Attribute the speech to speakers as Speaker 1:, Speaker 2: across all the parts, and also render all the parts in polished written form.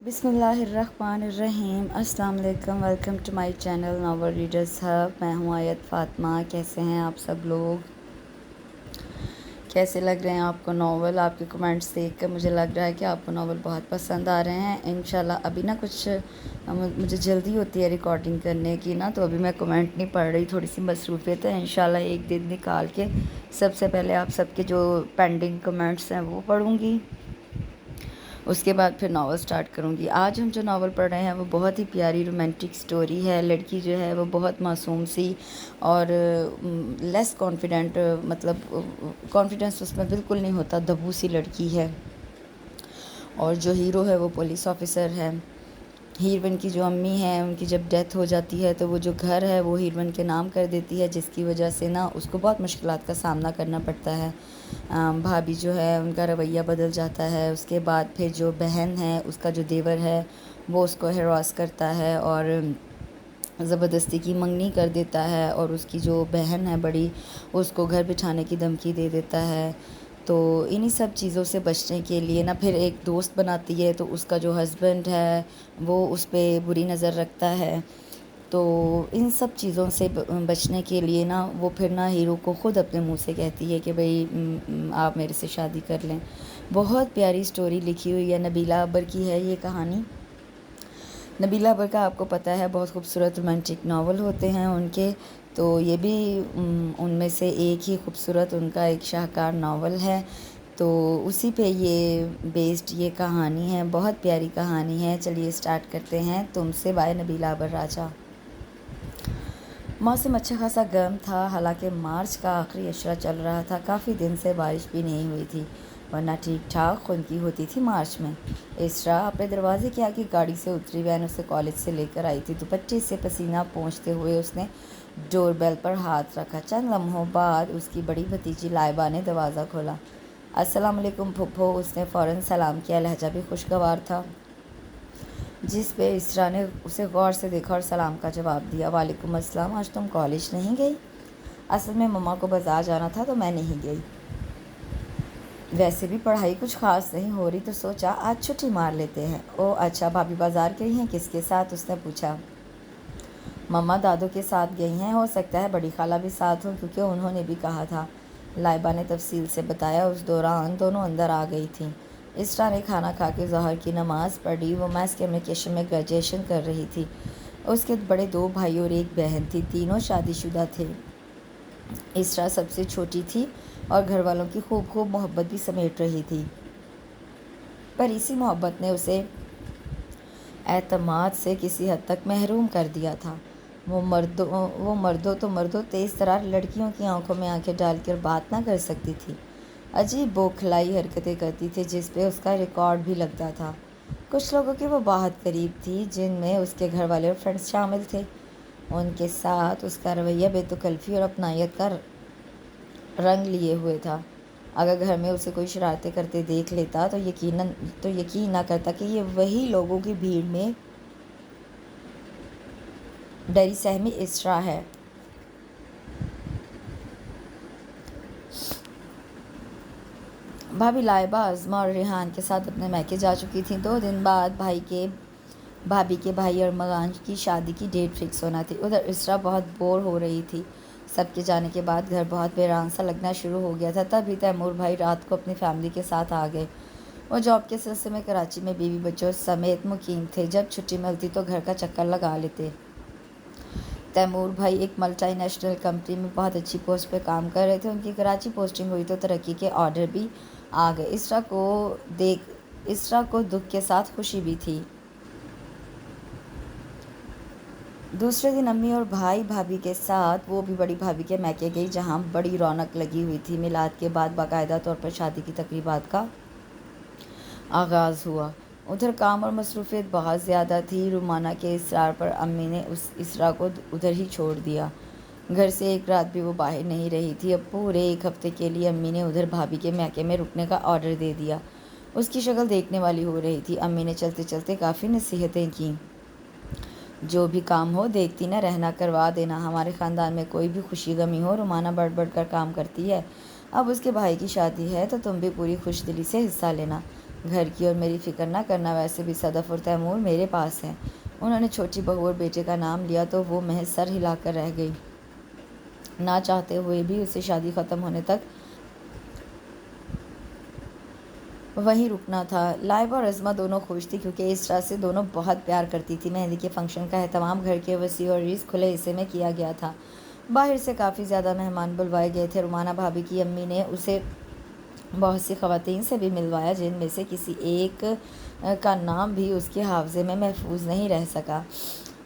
Speaker 1: بسم اللہ الرحمن الرحیم۔ السلام علیکم، welcome to my channel novel readers hub. میں ہوں آیت فاطمہ۔ کیسے ہیں آپ سب لوگ؟ کیسے لگ رہے ہیں آپ کو ناول؟ آپ کے کمنٹس دیکھ کر مجھے لگ رہا ہے کہ آپ کو ناول بہت پسند آ رہے ہیں انشاءاللہ۔ ابھی نا کچھ مجھے جلدی ہوتی ہے ریکارڈنگ کرنے کی نا، تو ابھی میں کمنٹ نہیں پڑھ رہی، تھوڑی سی مصروفیت ہے۔ انشاءاللہ ایک دن نکال کے سب سے پہلے آپ سب کے جو پینڈنگ کمنٹس ہیں وہ پڑھوں گی، اس کے بعد پھر ناول سٹارٹ کروں گی۔ آج ہم جو ناول پڑھ رہے ہیں وہ بہت ہی پیاری رومانٹک سٹوری ہے۔ لڑکی جو ہے وہ بہت معصوم سی اور لیس کانفیڈنٹ، مطلب کانفیڈنس اس میں بالکل نہیں ہوتا، دبو سی لڑکی ہے۔ اور جو ہیرو ہے وہ پولیس آفیسر ہے۔ ہیروین کی جو امی ہیں ان کی جب ڈیتھ ہو جاتی ہے تو وہ جو گھر ہے وہ ہیروین کے نام کر دیتی ہے، جس کی وجہ سے نا اس کو بہت مشکلات کا سامنا کرنا پڑتا ہے۔ بھابھی جو ہے ان کا رویہ بدل جاتا ہے۔ اس کے بعد پھر جو بہن ہے، اس کا جو دیور ہے وہ اس کو ہراس کرتا ہے اور زبردستی کی منگنی کر دیتا ہے، اور اس کی جو بہن ہے بڑی، اس کو گھر بٹھانے کی دھمکی دے دیتا ہے۔ تو انہی سب چیزوں سے بچنے کے لیے نا پھر ایک دوست بناتی ہے، تو اس کا جو ہسبینڈ ہے وہ اس پہ بری نظر رکھتا ہے۔ تو ان سب چیزوں سے بچنے کے لیے نا وہ پھر نا ہیرو کو خود اپنے منہ سے کہتی ہے کہ بھئی آپ میرے سے شادی کر لیں۔ بہت پیاری سٹوری لکھی ہوئی ہے، نبیلہ ابر کی ہے یہ کہانی۔ نبیلہ ابر کا آپ کو پتہ ہے بہت خوبصورت رومانٹک ناول ہوتے ہیں ان کے، تو یہ بھی ان میں سے ایک ہی خوبصورت ان کا ایک شاہکار ناول ہے۔ تو اسی پہ یہ بیسڈ یہ کہانی ہے، بہت پیاری کہانی ہے۔ چلیے سٹارٹ کرتے ہیں۔ تم سے بائے نبیلہ ابر راجہ۔ موسم اچھا خاصا گرم تھا، حالانکہ مارچ کا آخری اشرا چل رہا تھا۔ کافی دن سے بارش بھی نہیں ہوئی تھی، ورنہ ٹھیک ٹھاک خنکی ہوتی تھی مارچ میں۔ اسرا اپنے دروازے کے آگے گاڑی سے اتری، وین اسے کالج سے لے کر آئی تھی۔ دوپٹے سے پسینہ پونچھتے ہوئے اس نے ڈور بیل پر ہاتھ رکھا۔ چند لمحوں بعد اس کی بڑی بھتیجی لائبہ نے دروازہ کھولا۔ السلام علیکم پھپھو، اس نے فوراً سلام کیا۔ لہجہ بھی خوشگوار تھا، جس پہ اسرا نے اسے غور سے دیکھا اور سلام کا جواب دیا۔ وعلیکم السلام، آج تم کالج نہیں گئی؟ اصل میں مما کو بازار جانا تھا تو میں نہیں گئی۔ ویسے بھی پڑھائی کچھ خاص نہیں ہو رہی تو سوچا آج چھٹی مار لیتے ہیں۔ اوہ اچھا، بھابھی بازار گئی ہیں؟ کس کے ساتھ؟ اس نے پوچھا۔ مما دادو کے ساتھ گئی ہیں، ہو سکتا ہے بڑی خالہ بھی ساتھ ہوں کیونکہ انہوں نے بھی کہا تھا، لائبہ نے تفصیل سے بتایا۔ اس دوران دونوں اندر آ گئی تھیں۔ اسرا نے کھانا کھا کے ظہر کی نماز پڑھی۔ وہ میس کمیونیکیشن میں گریجویشن کر رہی تھی۔ اس کے بڑے دو بھائی اور ایک بہن تھی، تینوں شادی شدہ تھے۔ اسرا سب سے چھوٹی تھی اور گھر والوں کی خوب محبت بھی سمیٹ رہی تھی، پر اسی محبت نے اسے اعتماد سے کسی حد تک محروم کر دیا تھا۔ وہ مردوں تیز ترار لڑکیوں کی آنکھوں میں آنکھیں ڈال کر بات نہ کر سکتی تھی۔ عجیب بوکھلائی حرکتیں کرتی تھی جس پہ اس کا ریکارڈ بھی لگتا تھا۔ کچھ لوگوں کے وہ بہت قریب تھی، جن میں اس کے گھر والے اور فرینڈز شامل تھے۔ ان کے ساتھ اس کا رویہ بے تکلفی اور اپنائیت کا رنگ لیے ہوئے تھا۔ اگر گھر میں اسے کوئی شرارتیں کرتے دیکھ لیتا تو یقین نہ کرتا کہ یہ وہی لوگوں کی بھیڑ میں ڈری سہمی اسرا ہے۔ بھابھی لائبہ عظمہ اور ریحان کے ساتھ اپنے میکے جا چکی تھیں۔ 2 دن بعد بھابھی کے بھائی ارمغان کی شادی کی ڈیٹ فکس ہونا تھی۔ ادھر اسرا بہت بور ہو رہی تھی۔ سب کے جانے کے بعد گھر بہت ویران سا لگنا شروع ہو گیا تھا۔ تبھی تیمور بھائی رات کو اپنی فیملی کے ساتھ آ گئے۔ وہ جاب کے سلسلے میں کراچی میں بیوی بچوں سمیت مقیم تھے۔ جب چھٹی ملتی تو گھر کا چکر لگا لیتے۔ تیمور بھائی ایک ملٹی نیشنل کمپنی میں بہت اچھی پوسٹ پہ کام کر رہے تھے۔ ان کی کراچی پوسٹنگ ہوئی تو ترقی کے آرڈر بھی آ گئے۔ اسرا کو دکھ کے ساتھ خوشی بھی تھی۔ دوسرے دن امی اور بھائی بھابھی کے ساتھ وہ بھی بڑی بھابھی کے میکے گئی، جہاں بڑی رونق لگی ہوئی تھی۔ میلاد کے بعد باقاعدہ طور پر شادی کی تقریبات کا آغاز ہوا۔ ادھر کام اور مصروفیت بہت زیادہ تھی۔ رومانہ کے اصرار پر امی نے اسرا کو ادھر ہی چھوڑ دیا۔ گھر سے ایک رات بھی وہ باہر نہیں رہی تھی۔ اب پورے 1 ہفتے کے لیے امی نے ادھر بھابھی کے میکے میں رکنے کا آرڈر دے دیا۔ اس کی شکل دیکھنے والی ہو رہی تھی۔ امی نے چلتے چلتے کافی نصیحتیں کیں، جو بھی کام ہو دیکھتی نہ رہنا، کروا دینا۔ ہمارے خاندان میں کوئی بھی خوشی غمی ہو رومانہ بڑھ بڑھ کر کام کرتی ہے۔ اب اس کے بھائی کی شادی ہے تو تم بھی پوری خوش دلی سے حصہ لینا۔ گھر کی اور میری فکر نہ کرنا، ویسے بھی صدف اور تیمور میرے پاس ہیں۔ انہوں نے چھوٹی بہو اور بیٹے کا نام لیا تو وہ محض سر ہلا کر رہ گئی۔ نہ چاہتے ہوئے بھی اسے شادی ختم ہونے تک وہیں رکنا تھا۔ لائبہ اور عظمہ دونوں خوش تھی کیونکہ اس طرح سے دونوں بہت پیار کرتی تھی۔ مہندی کے فنکشن کا اہتمام گھر کے وسیع اور ریز کھلے حصے میں کیا گیا تھا۔ باہر سے کافی زیادہ مہمان بلوائے گئے تھے۔ رومانہ بھابھی کی امی نے اسے بہت سی خواتین سے بھی ملوایا جن میں سے کسی ایک کا نام بھی اس کے حافظے میں محفوظ نہیں رہ سکا۔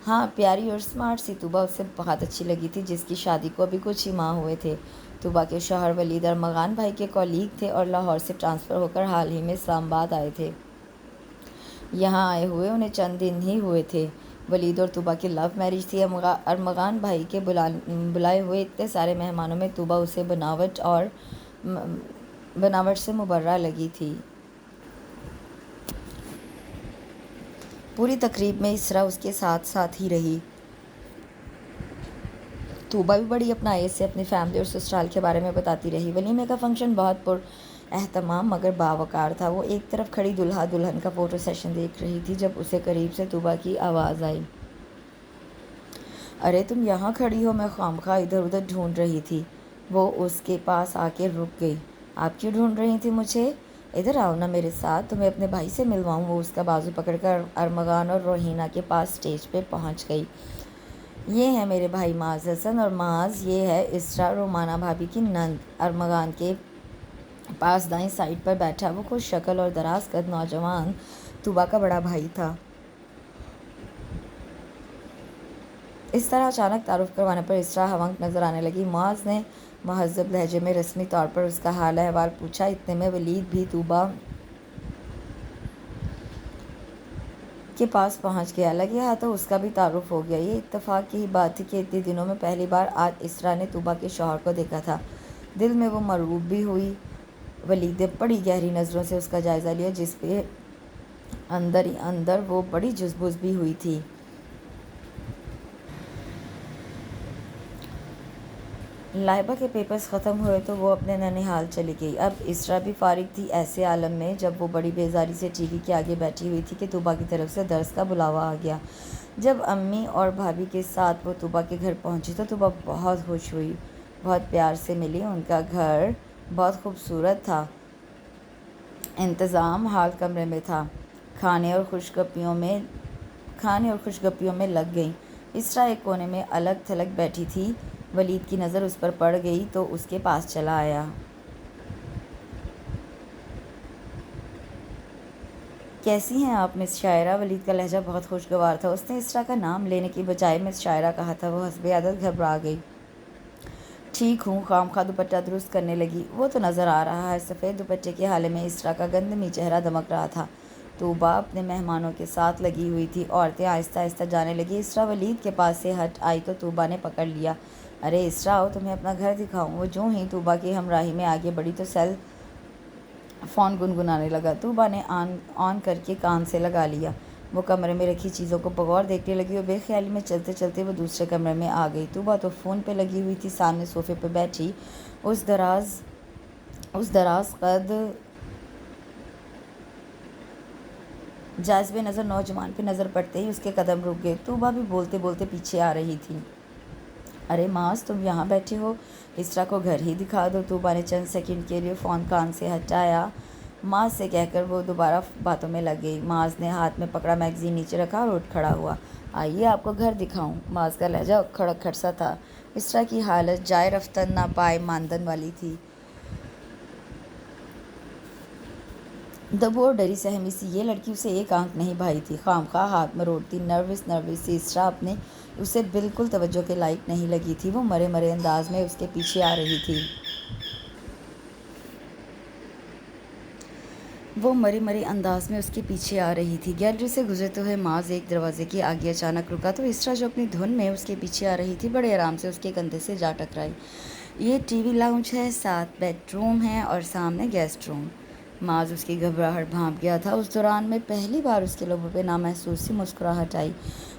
Speaker 1: ہاں، پیاری اور اسمارٹ سی طوبیٰ اسے بہت اچھی لگی تھی، جس کی شادی کو ابھی کچھ ہی ماہ ہوئے تھے۔ طوبیٰ کے شوہر ولید ارمغان بھائی کے کولیگ تھے اور لاہور سے ٹرانسفر ہو کر حال ہی میں اسلام آباد آئے تھے۔ یہاں آئے ہوئے انہیں چند دن ہی ہوئے تھے۔ ولید اور طوبیٰ کی لو میرج تھی۔ ارمغان بھائی کے بلائے ہوئے اتنے سارے مہمانوں میں طوبیٰ اسے بناوٹ سے مبرہ لگی تھی۔ پوری تقریب میں اسرا اس کے ساتھ ساتھ ہی رہی۔ طوبیٰ بھی بڑی اپنائی سے اپنی فیملی اور سسرال کے بارے میں بتاتی رہی۔ ولیمے کا فنکشن بہت پر اہتمام مگر باوقار تھا۔ وہ ایک طرف کھڑی دلہا دلہن کا فوٹو سیشن دیکھ رہی تھی جب اسے قریب سے طوبیٰ کی آواز آئی، ارے تم یہاں کھڑی ہو، میں خوامخواہ ادھر ادھر ڈھونڈ رہی تھی۔ وہ اس کے پاس آ کے رک گئی۔ آپ کیوں ڈھونڈ رہی تھی مجھے؟ ادھر آؤ نا میرے ساتھ، تمہیں اپنے بھائی سے ملواؤں۔ وہ اس کا بازو پکڑ کر ارمغان اور روحینہ کے پاس سٹیج پہ پہنچ گئی۔ یہ ہے میرے بھائی معاذ حسن، اور معاذ یہ ہے اسرا، رومانہ بھابھی کی نند۔ ارمغان کے پاس دائیں سائیڈ پر بیٹھا وہ خوش شکل اور دراز قد نوجوان طوبیٰ کا بڑا بھائی تھا۔ اس طرح اچانک تعارف کروانے پر اسرا ہونک نظر آنے لگی۔ معاذ نے مہذب لہجے میں رسمی طور پر اس کا حال احوال پوچھا۔ اتنے میں ولید بھی طوبیٰ کے پاس پہنچ گیا۔ لگے ہاتھوں اس کا بھی تعارف ہو گیا۔ یہ اتفاق کی ہی بات تھی کہ اتنے دنوں میں پہلی بار آج اسرا نے طوبیٰ کے شوہر کو دیکھا تھا۔ دل میں وہ مرعوب بھی ہوئی۔ ولید نے بڑی گہری نظروں سے اس کا جائزہ لیا، جس پہ اندر ہی اندر وہ بڑی جزبز بھی ہوئی تھی۔ لائبہ کے پیپرز ختم ہوئے تو وہ اپنے ننھیال چلی گئی۔ اب اسرا بھی فارغ تھی ایسے عالم میں جب وہ بڑی بیزاری سے ٹی وی کے آگے بیٹھی ہوئی تھی کہ طوبیٰ کی طرف سے درس کا بلاوا آ گیا۔ جب امی اور بھابھی کے ساتھ وہ طوبیٰ کے گھر پہنچی تو طوبیٰ بہت خوش ہوئی، بہت پیار سے ملی۔ ان کا گھر بہت خوبصورت تھا۔ انتظام حال کمرے میں تھا۔ کھانے اور خوشگپیوں میں لگ گئیں۔ اسرا ایک کونے میں الگ تھلگ بیٹھی تھی۔ ولید کی نظر اس پر پڑ گئی تو اس کے پاس چلا آیا۔ کیسی ہیں آپ مس شاعرہ؟ ولید کا لہجہ بہت خوشگوار تھا۔ اس نے اسرا کا نام لینے کی بجائے مس شاعرہ کہا تھا۔ وہ حسب عادت گھبرا گئی۔ ٹھیک ہوں، خواہ دوپٹہ درست کرنے لگی۔ وہ تو نظر آ رہا ہے۔ سفید دوپٹے کے ہالے میں اسرا کا گندمی چہرہ دمک رہا تھا۔ طوبیٰ اپنے مہمانوں کے ساتھ لگی ہوئی تھی۔ عورتیں آہستہ آہستہ جانے لگیں۔ اسرا ولید کے پاس سے ہٹ آئی تو طوبیٰ نے پکڑ لیا۔ ارے اسرا آؤ، تمہیں اپنا گھر دکھاؤں۔ وہ جوں ہی طوبیٰ کی ہمراہی میں آگے بڑھی تو سیل فون گنگنانے لگا۔ طوبیٰ نے آن کر کے کان سے لگا لیا۔ وہ کمرے میں رکھی چیزوں کو بغور دیکھنے لگی اور بے خیالی میں چلتے چلتے وہ دوسرے کمرے میں آ گئی۔ طوبیٰ تو فون پہ لگی ہوئی تھی۔ سامنے صوفے پہ بیٹھی اس دراز قد جاذب نظر نوجوان پہ نظر پڑتے ہی اس کے قدم رک گئے۔ طوبیٰ بھی بولتے بولتے پیچھے آ رہی تھی۔ ارے معاذ، تم یہاں بیٹھے ہو، اسرا کو گھر ہی دکھا دو۔ طوبیٰ نے چند سیکنڈ کے لیے فون کان سے ہٹایا۔ معاذ سے کہہ کر وہ دوبارہ باتوں میں لگ گئی۔ معاذ نے ہاتھ میں پکڑا میگزین نیچے رکھا اور اٹھ کھڑا ہوا۔ آئیے آپ کو گھر دکھاؤں۔ معاذ کا لہجہ اکھڑ اکھڑ سا تھا۔ اسرا کی حالت جائے رفتن نہ پائے ماندن والی تھی۔ دبو اور ڈری سہمی سی یہ لڑکی اسے ایک آنکھ نہیں بھائی تھی۔ خواہ ہاتھ مروڑتی نروس سی اسرا اسے بالکل توجہ کے لائق نہیں لگی تھی۔ وہ مرے مرے انداز میں اس کے پیچھے آ رہی تھی۔ گیلری سے گزرتے ہوئے معاذ ایک دروازے کے آگے اچانک رکا تو اسرا جو اپنی دھن میں اس کے پیچھے آ رہی تھی بڑے آرام سے اس کے کندھے سے جا ٹکرائی۔ یہ ٹی وی لاؤنج ہے، 7 بیڈ روم ہیں اور سامنے گیسٹ روم۔ معاذ اس کی گھبراہٹ بھانپ گیا تھا۔ اس دوران میں پہلی بار اس کے لبوں پہ نامحسوس سی مسکراہٹ آئی۔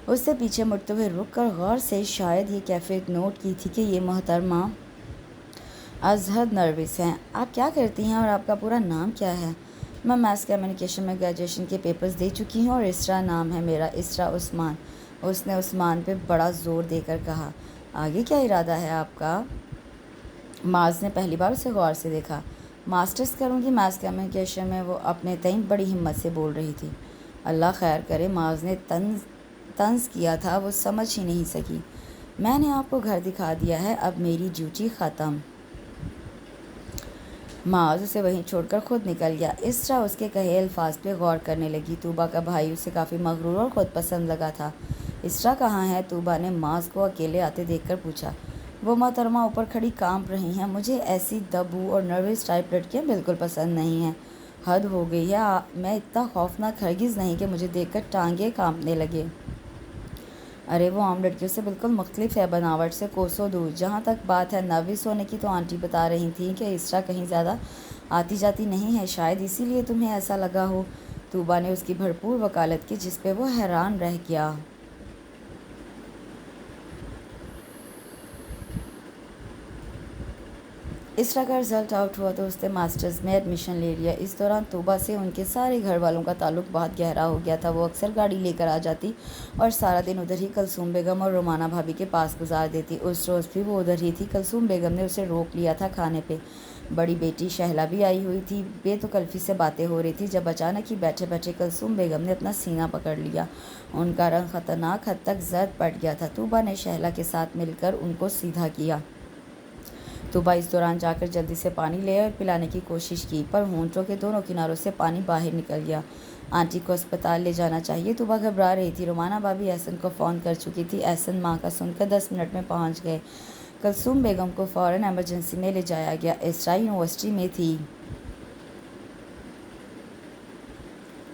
Speaker 1: اس سے پیچھے مڑتے ہوئے رک کر غور سے شاید یہ کیفیت نوٹ کی تھی کہ یہ محترمہ از حد نروس ہیں۔ آپ کیا کرتی ہیں اور آپ کا پورا نام کیا ہے؟ میں میس کمیونیکیشن میں گریجویشن کے پیپرز دے چکی ہوں اور اسرا نام ہے میرا، اسرا عثمان۔ اس نے عثمان پہ بڑا زور دے کر کہا۔ آگے کیا ارادہ ہے آپ کا؟ معاذ نے پہلی بار اسے غور سے دیکھا۔ ماسٹرز کروں گی میس کمیونیکیشن میں، وہ اپنے تئیں بڑی ہمت سے بول رہی تھی۔ اللہ خیر کرے، معاذ نے طنز کیا تھا، وہ سمجھ ہی نہیں سکی۔ میں نے آپ کو گھر دکھا دیا ہے، اب میری ڈیوٹی ختم۔ معاذ اسے وہیں چھوڑ کر خود نکل گیا۔ اسرا اس کے کہے الفاظ پہ غور کرنے لگی۔ طوبیٰ کا بھائی اسے کافی مغرور اور خود پسند لگا تھا۔ اسرا کہاں ہے؟ طوبیٰ نے معاذ کو اکیلے آتے دیکھ کر پوچھا۔ وہ محترمہ اوپر کھڑی کانپ رہی ہیں۔ مجھے ایسی دبو اور نروس ٹائپ لڑکیاں بالکل پسند نہیں ہیں۔ حد ہو گئی ہے، میں اتنا خوفناک ہرگز نہیں کہ مجھے دیکھ کر ٹانگیں کانپنے لگے۔ ارے وہ عام لڑکیوں سے بالکل مختلف ہے، بناوٹ سے کوسوں دور۔ جہاں تک بات ہے نروس ہونے کی، تو آنٹی بتا رہی تھیں کہ اسرا کہیں زیادہ آتی جاتی نہیں ہے، شاید اسی لیے تمہیں ایسا لگا ہو۔ طوبیٰ نے اس کی بھرپور وکالت کی، جس پہ وہ حیران رہ گیا۔ اسرا کا رزلٹ آؤٹ ہوا تو اس نے ماسٹرز میں ایڈمیشن لے لیا۔ اس دوران طوبیٰ سے ان کے سارے گھر والوں کا تعلق بہت گہرا ہو گیا تھا۔ وہ اکثر گاڑی لے کر آ جاتی اور سارا دن ادھر ہی کلثوم بیگم اور رومانہ بھابھی کے پاس گزار دیتی۔ اس روز بھی وہ ادھر ہی تھی۔ کلثوم بیگم نے اسے روک لیا تھا کھانے پہ۔ بڑی بیٹی شہلا بھی آئی ہوئی تھی۔ بے تکلفی سے باتیں ہو رہی تھی، جب اچانک ہی بیٹھے بیٹھے کلثوم بیگم نے اپنا سینہ پکڑ لیا۔ ان کا رنگ خطرناک حد تک زرد پڑ گیا تھا۔ طوبیٰ نے شہلا کے ساتھ مل کر ان کو سیدھا کیا۔ طوبیٰ اس دوران جا کر جلدی سے پانی لے اور پلانے کی کوشش کی، پر ہونٹوں کے دونوں کناروں سے پانی باہر نکل گیا۔ آنٹی کو اسپتال لے جانا چاہیے۔ طوبیٰ گھبرا رہی تھی۔ رومانہ بھابھی احسن کو فون کر چکی تھی۔ احسن ماں کا سن کر 10 منٹ میں پہنچ گئے۔ کلثوم بیگم کو فوراً ایمرجنسی میں لے جایا گیا۔ اسرا یونیورسٹی میں تھی۔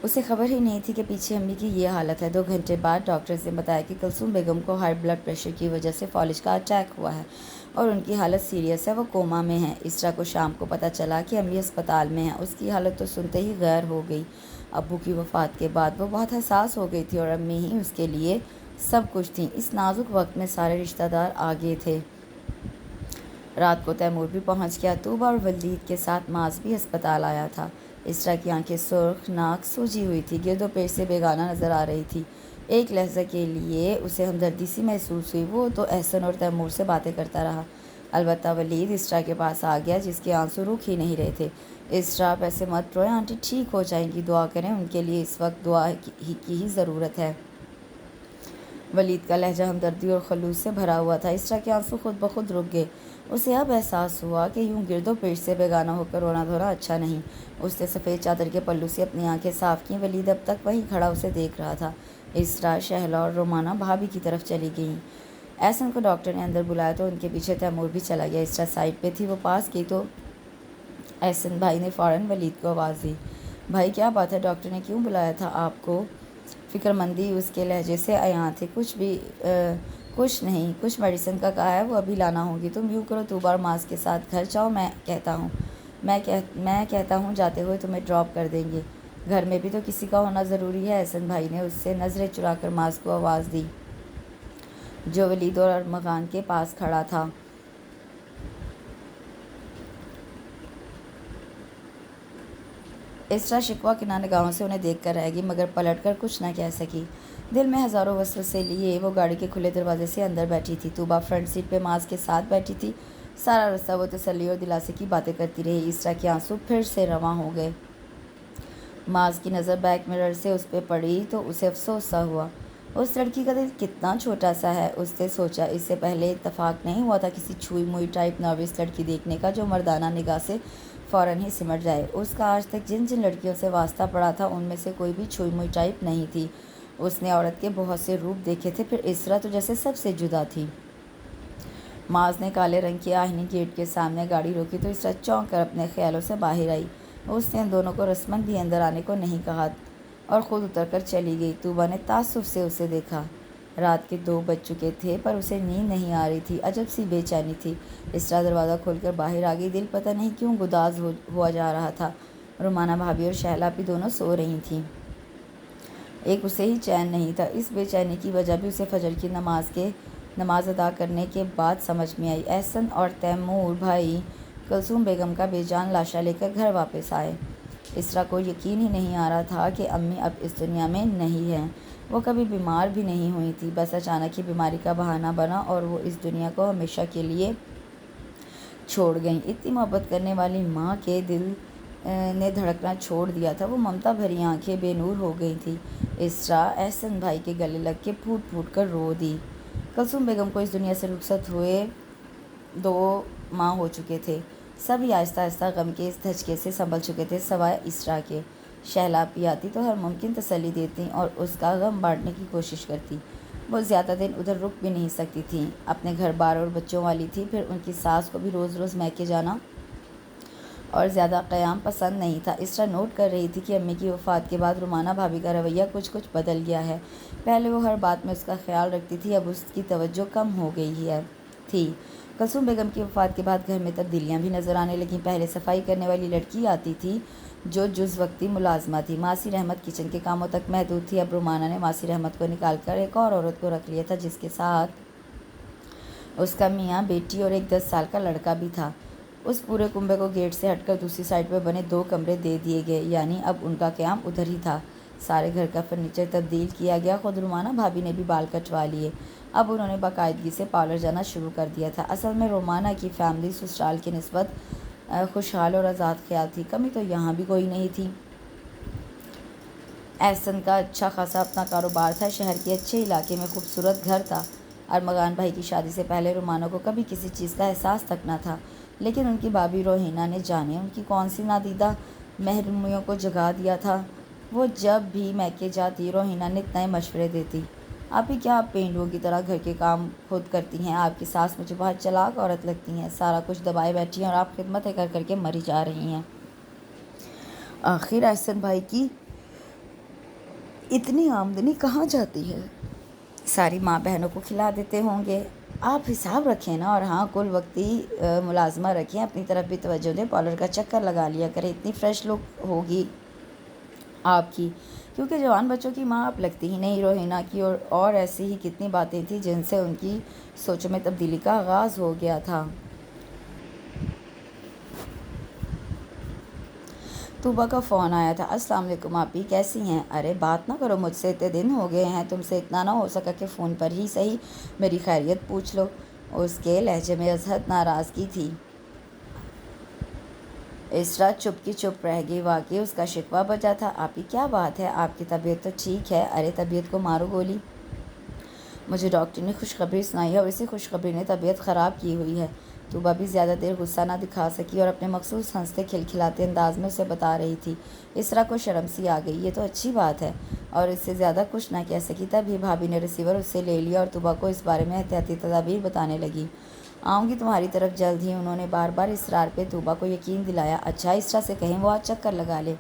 Speaker 1: اسے خبر ہی نہیں تھی کہ پیچھے امی کی یہ حالت ہے۔ 2 گھنٹے بعد ڈاکٹرز نے بتایا کہ کلثوم بیگم کو ہائی بلڈ پریشر کی وجہ سے فالج کا اٹیک ہوا ہے اور ان کی حالت سیریس ہے، وہ کوما میں ہیں۔ اسرا کو شام کو پتہ چلا کہ امی اسپتال میں ہیں۔ اس کی حالت تو سنتے ہی غیر ہو گئی۔ ابو کی وفات کے بعد وہ بہت حساس ہو گئی تھی اور امی ہی اس کے لیے سب کچھ تھیں۔ اس نازک وقت میں سارے رشتہ دار آگے تھے۔ رات کو تیمور بھی پہنچ گیا۔ طوبیٰ اور ولید کے ساتھ معاذ بھی اسپتال آیا تھا۔ اسرا کی آنکھیں سرخ، ناک سوجی ہوئی تھی، گرد و پیش سے بیگانہ نظر آ رہی تھی۔ ایک لحظہ کے لیے اسے ہمدردی سی محسوس ہوئی۔ وہ تو احسن اور تیمور سے باتیں کرتا رہا۔ البتہ ولید اسرا کے پاس آ گیا، جس کے آنسو رک ہی نہیں رہے تھے۔ اسرا آپ ایسے مت روئیں، آنٹی ٹھیک ہو جائیں گی، دعا کریں، ان کے لیے اس وقت دعا کی ہی ضرورت ہے۔ ولید کا لہجہ ہمدردی اور خلوص سے بھرا ہوا تھا۔ اسرا کے آنسو خود بخود رک گئے۔ اسے اب احساس ہوا کہ یوں گرد و پیش سے بیگانہ ہو کر رونا دھونا اچھا نہیں۔ اس نے سفید چادر کے پلو سے اپنی آنکھیں صاف کیں۔ ولید اب تک وہیں کھڑا اسے دیکھ رہا تھا۔ اسرا، شہلا اور رومانہ بھابھی کی طرف چلی گئیں۔ احسن کو ڈاکٹر نے اندر بلایا تو ان کے پیچھے تیمور بھی چلا گیا۔ اسرا سائڈ پہ تھی، وہ پاس گئی تو احسن بھائی نے فوراً ولید کو آواز دی۔ بھائی کیا بات ہے، ڈاکٹر نے کیوں بلایا تھا آپ کو؟ فکر مندی اس کے لہجے سے عیاں تھی۔ کچھ نہیں، کچھ میڈیسن کا کہا ہے، وہ ابھی لانا ہوگی۔ تم یوں کرو، طوبیٰ اور معاذ کے ساتھ گھر جاؤ، میں کہتا ہوں جاتے ہوئے تمہیں ڈراپ کر دیں گے۔ گھر میں بھی تو کسی کا ہونا ضروری ہے۔ احسن بھائی نے اس سے نظریں چرا کر معاذ کو آواز دی، جو ولید اور ارمغان کے پاس کھڑا تھا۔ اسرا شکوہ کناں نگاہوں سے انہیں دیکھ کر رہ گئی، مگر پلٹ کر کچھ نہ کہہ سکی۔ دل میں ہزاروں وسوسے لیے وہ گاڑی کے کھلے دروازے سے اندر بیٹھی تھی۔ طوبیٰ فرنٹ سیٹ پہ معاذ کے ساتھ بیٹھی تھی۔ سارا رستہ وہ تسلی اور دلاسے کی باتیں کرتی رہی۔ اسرا کے آنسو پھر سے رواں ہو گئے۔ معاذ کی نظر بیک مرر سے اس پہ پڑی تو اسے افسوس سا ہوا۔ اس لڑکی کا دل کتنا چھوٹا سا ہے، اس نے سوچا۔ اس سے پہلے اتفاق نہیں ہوا تھا کسی چھوئی موئی ٹائپ نروس لڑکی دیکھنے کا، جو مردانہ نگاہ سے فوراً ہی سمٹ جائے۔ اس کا آج تک جن لڑکیوں سے واسطہ پڑا تھا، ان میں سے کوئی بھی چھوئی موئی ٹائپ نہیں تھی۔ اس نے عورت کے بہت سے روپ دیکھے تھے، پھر اسرا تو جیسے سب سے جدا تھی۔ معاذ نے کالے رنگ کے آہنی گیٹ کے سامنے گاڑی روکی تو اسرا چونک کر اپنے خیالوں سے باہر آئی۔ اس نے ان دونوں کو رسماً بھی اندر آنے کو نہیں کہا اور خود اتر کر چلی گئی۔ طوبیٰ نے تعصب سے اسے دیکھا۔ رات کے 2 بج چکے تھے، پر اسے نیند نہیں آ رہی تھی، عجب سی بے چینی تھی۔ اسرا دروازہ کھول کر باہر آ گئی۔ دل پتہ نہیں کیوں گداز ہوا جا رہا تھا۔ رومانہ بھابھی اور شہلا بھی دونوں سو رہی تھیں۔ ایک اسے ہی چین نہیں تھا۔ اس بے چینی کی وجہ بھی اسے فجر کی نماز ادا کرنے کے بعد سمجھ میں آئی۔ احسن اور تیمور بھائی کلثوم بیگم کا بے جان لاشا لے کر گھر واپس آئے۔ اسرا کو یقین ہی نہیں آ رہا تھا کہ امی اب اس دنیا میں نہیں ہیں۔ وہ کبھی بیمار بھی نہیں ہوئی تھی، بس اچانک ہی بیماری کا بہانہ بنا اور وہ اس دنیا کو ہمیشہ کے لیے چھوڑ گئیں۔ اتنی محبت کرنے والی ماں کے دل نے دھڑکنا چھوڑ دیا تھا۔ وہ ممتا بھری آنکھیں بے نور ہو گئی تھیں۔ اسرا احسن بھائی کے گلے لگ کے پھوٹ پھوٹ کر رو دی۔ کلثوم بیگم کو اس دنیا سے رخصت ہوئے 2 ماہ ہو چکے تھے۔ سبھی آہستہ آہستہ غم کے اس دھچکے سے سنبھل چکے تھے سوائے اسرا کے۔ شہلا بھی آتی تو ہر ممکن تسلی دیتی اور اس کا غم بانٹنے کی کوشش کرتی۔ وہ زیادہ دن ادھر رک بھی نہیں سکتی تھیں، اپنے گھر بار اور بچوں والی تھی، پھر ان کی ساس کو بھی روز روز میکے جانا اور زیادہ قیام پسند نہیں تھا۔ اسرا نوٹ کر رہی تھی کہ امی کی وفات کے بعد رومانہ بھابھی کا رویہ کچھ بدل گیا ہے۔ پہلے وہ ہر بات میں اس کا خیال رکھتی تھی، اب اس کی توجہ کم ہو گئی تھی۔ کلثوم بیگم کی وفات کے بعد گھر میں تبدیلیاں بھی نظر آنے لگیں۔ پہلے صفائی کرنے والی لڑکی آتی تھی جو جز وقتی ملازمہ تھی۔ ماسی رحمت کچن کے کاموں تک محدود تھی۔ اب رومانہ نے ماسی رحمت کو نکال کر ایک اور عورت کو رکھ لیا تھا جس کے ساتھ اس کا میاں، بیٹی اور ایک 10 سال کا لڑکا بھی تھا۔ اس پورے کنبے کو گیٹ سے ہٹ کر دوسری سائڈ پہ بنے 2 کمرے دے دیے گئے، یعنی اب ان کا قیام ادھر ہی تھا۔ سارے گھر کا فرنیچر تبدیل کیا گیا۔ خود رومانہ بھابھی نے بھی بال کٹوا لیے۔ اب انہوں نے باقاعدگی سے پارلر جانا شروع کر دیا تھا۔ اصل میں رومانہ کی فیملی سسرال کی نسبت خوشحال اور آزاد خیال تھی، کمی تو یہاں بھی کوئی نہیں تھی۔ احسن کا اچھا خاصا اپنا کاروبار تھا، شہر کے اچھے علاقے میں خوبصورت گھر تھا۔ ارمغان بھائی کی شادی سے پہلے رومانہ کو کبھی کسی چیز کا احساس تک نہ تھا، لیکن ان کی بھابھی روحینہ نے جانے ان کی کون سی نادیدہ محرومیوں کو جگا دیا تھا۔ وہ جب بھی میکے جاتی روحینہ نے نئے مشورے دیتی۔ آپ ہی کیا آپ پینڈوؤں کی طرح گھر کے کام خود کرتی ہیں؟ آپ کی ساس مجھے بہت چلاک عورت لگتی ہیں، سارا کچھ دبائے بیٹھی ہیں اور آپ خدمتیں کر کر کے مری جا رہی ہیں۔ آخر احسن بھائی کی اتنی آمدنی کہاں جاتی ہے؟ ساری ماں بہنوں کو کھلا دیتے ہوں گے۔ آپ حساب رکھیں نا، اور ہاں کل وقتی ملازمہ رکھیں، اپنی طرف بھی توجہ دیں، پارلر کا چکر لگا لیا کریں، اتنی فریش لک ہوگی آپ کی، کیونکہ جوان بچوں کی ماں آپ لگتی ہی نہیں۔ روحینہ کی اور ایسی ہی کتنی باتیں تھیں جن سے ان کی سوچوں میں تبدیلی کا آغاز ہو گیا تھا۔ طوبیٰ کا فون آیا تھا۔ السلام علیکم آپی، کیسی ہیں؟ ارے بات نہ کرو مجھ سے، اتنے دن ہو گئے ہیں، تم سے اتنا نہ ہو سکا کہ فون پر ہی صحیح میری خیریت پوچھ لو۔ اس کے لہجے میں ازحد ناراضگی تھی۔ اسرا چپ کی چپ رہ گئی، واقعی اس کا شکوہ بجا تھا۔ آپی کیا بات ہے؟ آپ کی طبیعت تو ٹھیک ہے؟ ارے طبیعت کو مارو گولی، مجھے ڈاکٹر نے خوشخبری سنائی ہے اور اسی خوشخبری نے طبیعت خراب کی ہوئی ہے۔ طوبیٰ بھی زیادہ دیر غصہ نہ دکھا سکی اور اپنے مخصوص ہنستے کھلکھلاتے انداز میں اسے بتا رہی تھی۔ اسرا کو شرم سی آ گئی، یہ تو اچھی بات ہے، اور اس سے زیادہ کچھ نہ کہہ سکی۔ تبھی بھابھی نے ریسیور اس سے لے لیا اور طوبیٰ کو اس بارے میں احتیاطی تدابیر بتانے لگی۔ آؤں گی تمہاری طرف جلد ہی، انہوں نے بار بار اصرار پہ طوبیٰ کو یقین دلایا۔ اچھا اسرا سے کہیں وہ آج چکر لگا لے۔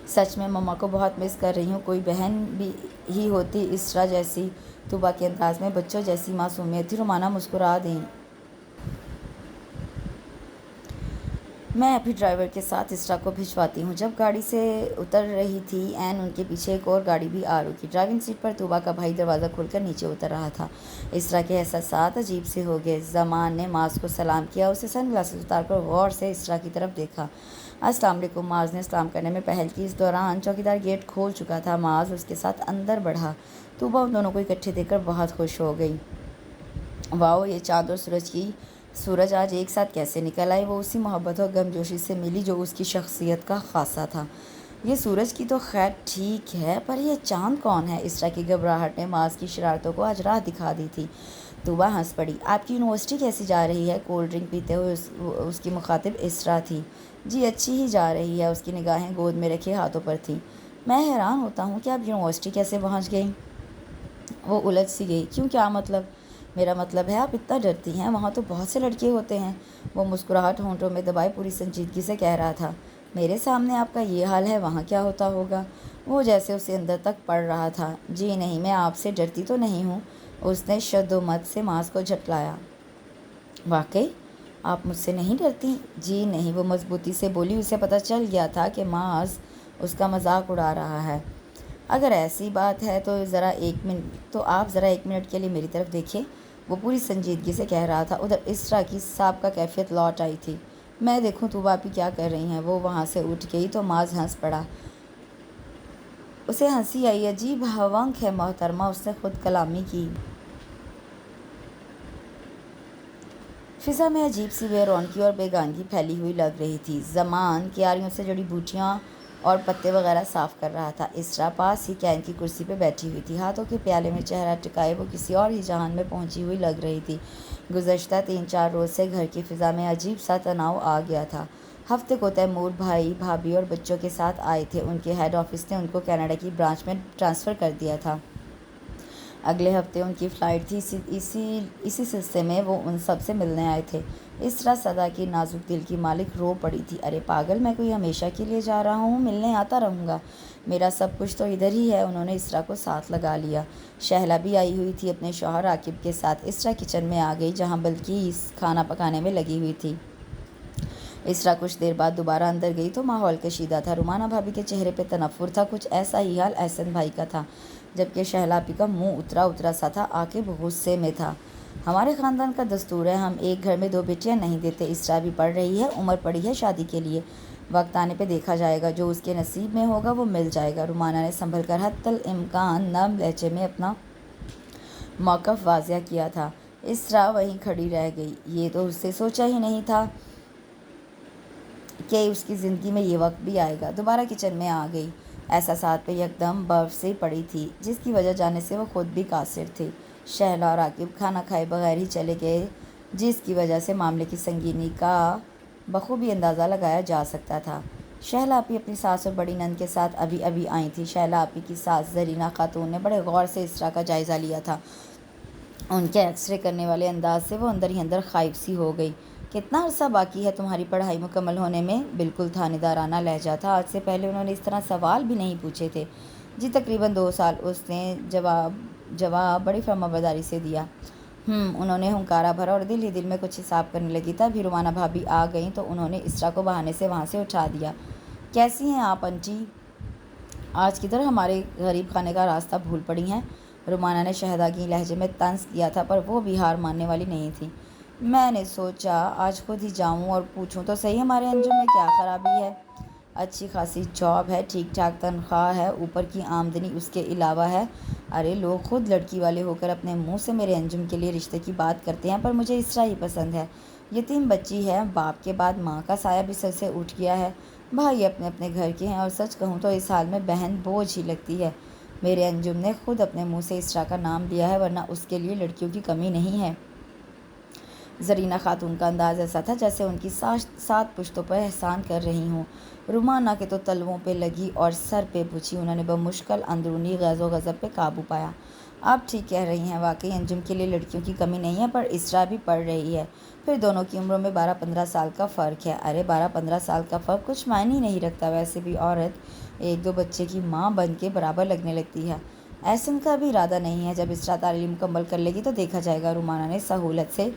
Speaker 1: سچ میں مما کو بہت مس کر رہی ہوں، کوئی بہن بھی ہی ہوتی اسرا جیسی۔ طوبیٰ کے انداز میں بچوں جیسی معصومیت تھی۔ رومانہ مسکرا دیں۔ میں ابھی ڈرائیور کے ساتھ اسرا کو بھجواتی ہوں۔ جب گاڑی سے اتر رہی تھی عین ان کے پیچھے ایک اور گاڑی بھی آ رکی۔ ڈرائیونگ سیٹ پر طوبیٰ کا بھائی دروازہ کھول کر نیچے اتر رہا تھا۔ اسرا کے احساسات عجیب سے ہو گئے۔ زمان نے معاذ کو سلام کیا، اسے سن گلاسز اتار کر غور سے اسرا کی طرف دیکھا۔ السلام علیکم، معاذ نے سلام کرنے میں پہل کی۔ اس دوران چوکیدار گیٹ کھول چکا تھا۔ معاذ اس کے ساتھ اندر بڑھا۔ طوبیٰ ان دونوں کو اکٹھے دیکھ کر بہت خوش ہو گئی۔ واؤ، یہ چاند اور سورج آج ایک ساتھ کیسے نکل آئے؟ وہ اسی محبت اور گمجوشی سے ملی جو اس کی شخصیت کا خاصہ تھا۔ یہ سورج کی تو خیر ٹھیک ہے، پر یہ چاند کون ہے؟ اسرا کی گھبراہٹ نے معاذ کی شرارتوں کو آج راہ دکھا دی تھی۔ طوبیٰ ہنس پڑی۔ آپ کی یونیورسٹی کیسی جا رہی ہے؟ کولڈ ڈرنک پیتے ہوئے اس کی مخاطب اسرا تھی۔ جی اچھی ہی جا رہی ہے، اس کی نگاہیں گود میں رکھے ہاتھوں پر تھیں۔ میں حیران ہوتا ہوں کہ آپ یونیورسٹی کیسے پہنچ گئیں؟ وہ الجھ سی گئی۔ کیوں، کیا مطلب؟ میرا مطلب ہے آپ اتنا ڈرتی ہیں، وہاں تو بہت سے لڑکے ہوتے ہیں۔ وہ مسکراہٹ ہونٹوں میں دبائے پوری سنجیدگی سے کہہ رہا تھا۔ میرے سامنے آپ کا یہ حال ہے، وہاں کیا ہوتا ہوگا؟ وہ جیسے اسے اندر تک پڑھ رہا تھا۔ جی نہیں، میں آپ سے ڈرتی تو نہیں ہوں، اس نے شد و مت سے معاذ کو جھٹلایا۔ واقعی آپ مجھ سے نہیں ڈرتی؟ جی نہیں، وہ مضبوطی سے بولی۔ اسے پتہ چل گیا تھا کہ معاذ اس کا مذاق اڑا رہا ہے۔ اگر ایسی بات ہے تو آپ ذرا ایک منٹ کے لیے میری طرف دیکھیں، وہ پوری سنجیدگی سے کہہ رہا تھا۔ ادھر اسرا کی سابقہ کیفیت لوٹ آئی تھی۔ میں دیکھوں تو باپی کیا کر رہی ہیں۔ وہ وہاں سے اٹھ گئی تو معاذ ہنس پڑا۔ اسے ہنسی آئی۔ عجیب حونک ہے محترمہ، اس نے خود کلامی کی۔ فضا میں عجیب سی بے رونقی اور بیگانگی پھیلی ہوئی لگ رہی تھی۔ زمان کیاریوں سے جڑی بوٹیاں اور پتے وغیرہ صاف کر رہا تھا۔ اسرا پاس ہی کین کی کرسی پہ بیٹھی ہوئی تھی، ہاتھوں کے پیالے میں چہرہ ٹکائے وہ کسی اور ہی جہان میں پہنچی ہوئی لگ رہی تھی۔ گزشتہ 3-4 روز سے گھر کی فضا میں عجیب سا تناؤ آ گیا تھا۔ ہفتے کو تیمور بھائی بھابھی اور بچوں کے ساتھ آئے تھے۔ ان کے ہیڈ آفس نے ان کو کینیڈا کی برانچ میں ٹرانسفر کر دیا تھا۔ اگلے ہفتے ان کی فلائٹ تھی، اسی سلسلے میں وہ ان سب سے ملنے آئے تھے۔ اسرا صدا کی نازک دل کی مالک رو پڑی تھی۔ ارے پاگل، میں کوئی ہمیشہ کے لیے جا رہا ہوں، ملنے آتا رہوں گا، میرا سب کچھ تو ادھر ہی ہے۔ انہوں نے اسرا کو ساتھ لگا لیا۔ شہلا بھی آئی ہوئی تھی اپنے شوہر عاقب کے ساتھ۔ اسرا کچن میں آ گئی جہاں بلقیس کھانا پکانے میں لگی ہوئی تھی۔ اسرا کچھ دیر بعد دوبارہ اندر گئی تو ماحول کشیدہ تھا۔ رومانہ بھابھی کے چہرے پہ تنفر تھا۔ کچھ ایسا ہی حال احسن بھائی کا تھا، جبکہ شہلا آپی کا منہ اترا سا تھا۔ عاقب غصے میں تھا۔ ہمارے خاندان کا دستور ہے، ہم ایک گھر میں 2 بیٹیاں نہیں دیتے۔ اسرا بھی پڑھ رہی ہے، عمر پڑی ہے شادی کے لیے، وقت آنے پہ دیکھا جائے گا، جو اس کے نصیب میں ہوگا وہ مل جائے گا۔ رومانہ نے سنبھل کر حتی الامکان نرم لہجے میں اپنا موقف واضح کیا تھا۔ اسرا وہیں کھڑی رہ گئی۔ یہ تو اس سے سوچا ہی نہیں تھا کہ اس کی زندگی میں یہ وقت بھی آئے گا۔ دوبارہ کچن میں آ گئی۔ احساسات پہ یکدم برف سی پڑی تھی، جس کی وجہ جاننے سے وہ خود بھی قاصر تھی۔ شہلا اور عاقب کھانا کھائے بغیر ہی چلے گئے، جس کی وجہ سے معاملے کی سنگینی کا بخوبی اندازہ لگایا جا سکتا تھا۔ شہلا آپی اپنی ساس اور بڑی نند کے ساتھ ابھی آئی تھی۔ شہلا آپی کی ساس زرینہ خاتون نے بڑے غور سے اسرا کا جائزہ لیا تھا۔ ان کے ایکس رے کرنے والے انداز سے وہ اندر ہی اندر خائف سی ہو گئی۔ کتنا عرصہ باقی ہے تمہاری پڑھائی مکمل ہونے میں؟ بالکل تھانیدارانہ لہجہ تھا۔ آج سے پہلے انہوں نے اس طرح سوال بھی نہیں پوچھے تھے۔ جی تقریباً 2 سال، اس نے جواب بڑی فرمانبرداری سے دیا۔ انہوں نے ہنکارا بھرا اور دل ہی دل میں کچھ حساب کرنے لگی۔ تبھی رومانہ بھابھی آ گئیں تو انہوں نے اسرا کو بہانے سے وہاں سے اٹھا دیا۔ کیسی ہیں آپ انٹی؟ آج کدھر ہمارے غریب خانے کا راستہ بھول پڑی ہیں؟ رومانہ نے شہداگی لہجے میں طنز کیا تھا، پر وہ بھی ہار ماننے والی نہیں تھی۔ میں نے سوچا آج خود ہی جاؤں اور پوچھوں تو صحیح ہمارے انجم میں کیا خرابی ہے۔ اچھی خاصی جاب ہے، ٹھیک ٹھاک تنخواہ ہے، اوپر کی آمدنی اس کے علاوہ ہے۔ ارے لوگ خود لڑکی والے ہو کر اپنے منہ سے میرے انجم کے لیے رشتے کی بات کرتے ہیں، پر مجھے اسرا ہی پسند ہے۔ یتیم بچی ہے، باپ کے بعد ماں کا سایہ بھی سر سے اٹھ گیا ہے۔ بھائی اپنے اپنے گھر کے ہیں، اور سچ کہوں تو اس حال میں بہن بوجھ ہی لگتی ہے۔ میرے انجم نے خود اپنے منہ سے اسرا کا نام لیا ہے، ورنہ اس کے لیے لڑکیوں کی کمی نہیں ہے۔ زرینہ خاتون کا انداز ایسا تھا جیسے ان کی 7 پشتوں پر احسان کر رہی ہوں۔ رومانہ کے تو تلووں پہ لگی اور سر پہ پوچھی۔ انہوں نے بمشکل اندرونی غیظ و غضب پہ قابو پایا۔ آپ ٹھیک کہہ رہی ہیں، واقعی انجم کے لیے لڑکیوں کی کمی نہیں ہے، پر اسرا بھی پڑھ رہی ہے، پھر دونوں کی عمروں میں 12-15 سال کا فرق ہے۔ ارے 12-15 سال کا فرق کچھ معنی نہیں رکھتا، ویسے بھی عورت 1-2 بچے کی ماں بن کے برابر لگنے لگتی ہے۔ احسن کا بھی ارادہ نہیں ہے، جب اسرا تعلیم مکمل کر لے گی تو دیکھا جائے گا۔ رومانہ نے سہولت سے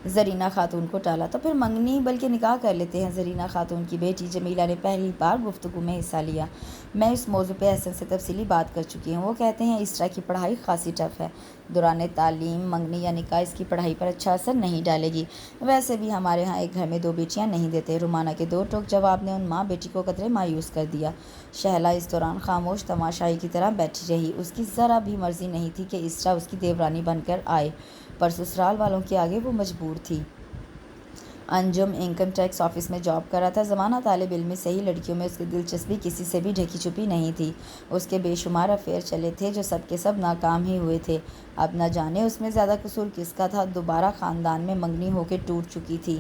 Speaker 1: زرینہ خاتون کو ٹالا۔ تو پھر منگنی بلکہ نکاح کر لیتے ہیں۔ زرینہ خاتون کی بیٹی جمیلہ نے پہلی بار گفتگو میں حصہ لیا۔ میں اس موضوع پہ احسن سے تفصیلی بات کر چکی ہوں، وہ کہتے ہیں اسرا کی پڑھائی خاصی ٹف ہے، دوران تعلیم منگنی یا نکاح اس کی پڑھائی پر اچھا اثر نہیں ڈالے گی۔ ویسے بھی ہمارے ہاں ایک گھر میں 2 بیٹیاں نہیں دیتے۔ رومانہ کے 2 ٹوک جواب نے ان ماں بیٹی کو قدرے مایوس کر دیا۔ شہلا اس دوران خاموش تماشائی کی طرح بیٹھی رہی۔ اس کی ذرا بھی مرضی نہیں تھی کہ اسرا اس کی دیورانی بن کر آئے، پر سسرال والوں کے آگے وہ مجبور تھی۔ انجم انکم ٹیکس آفس میں جاب کر رہا تھا۔ زمانہ طالب علمی سے ہی لڑکیوں میں اس کی دلچسپی کسی سے بھی ڈھکی چھپی نہیں تھی۔ اس کے بے شمار افیئر چلے تھے جو سب کے سب ناکام ہی ہوئے تھے۔ اب نہ جانے اس میں زیادہ قصور کس کا تھا۔ دوبارہ خاندان میں منگنی ہو کے ٹوٹ چکی تھی۔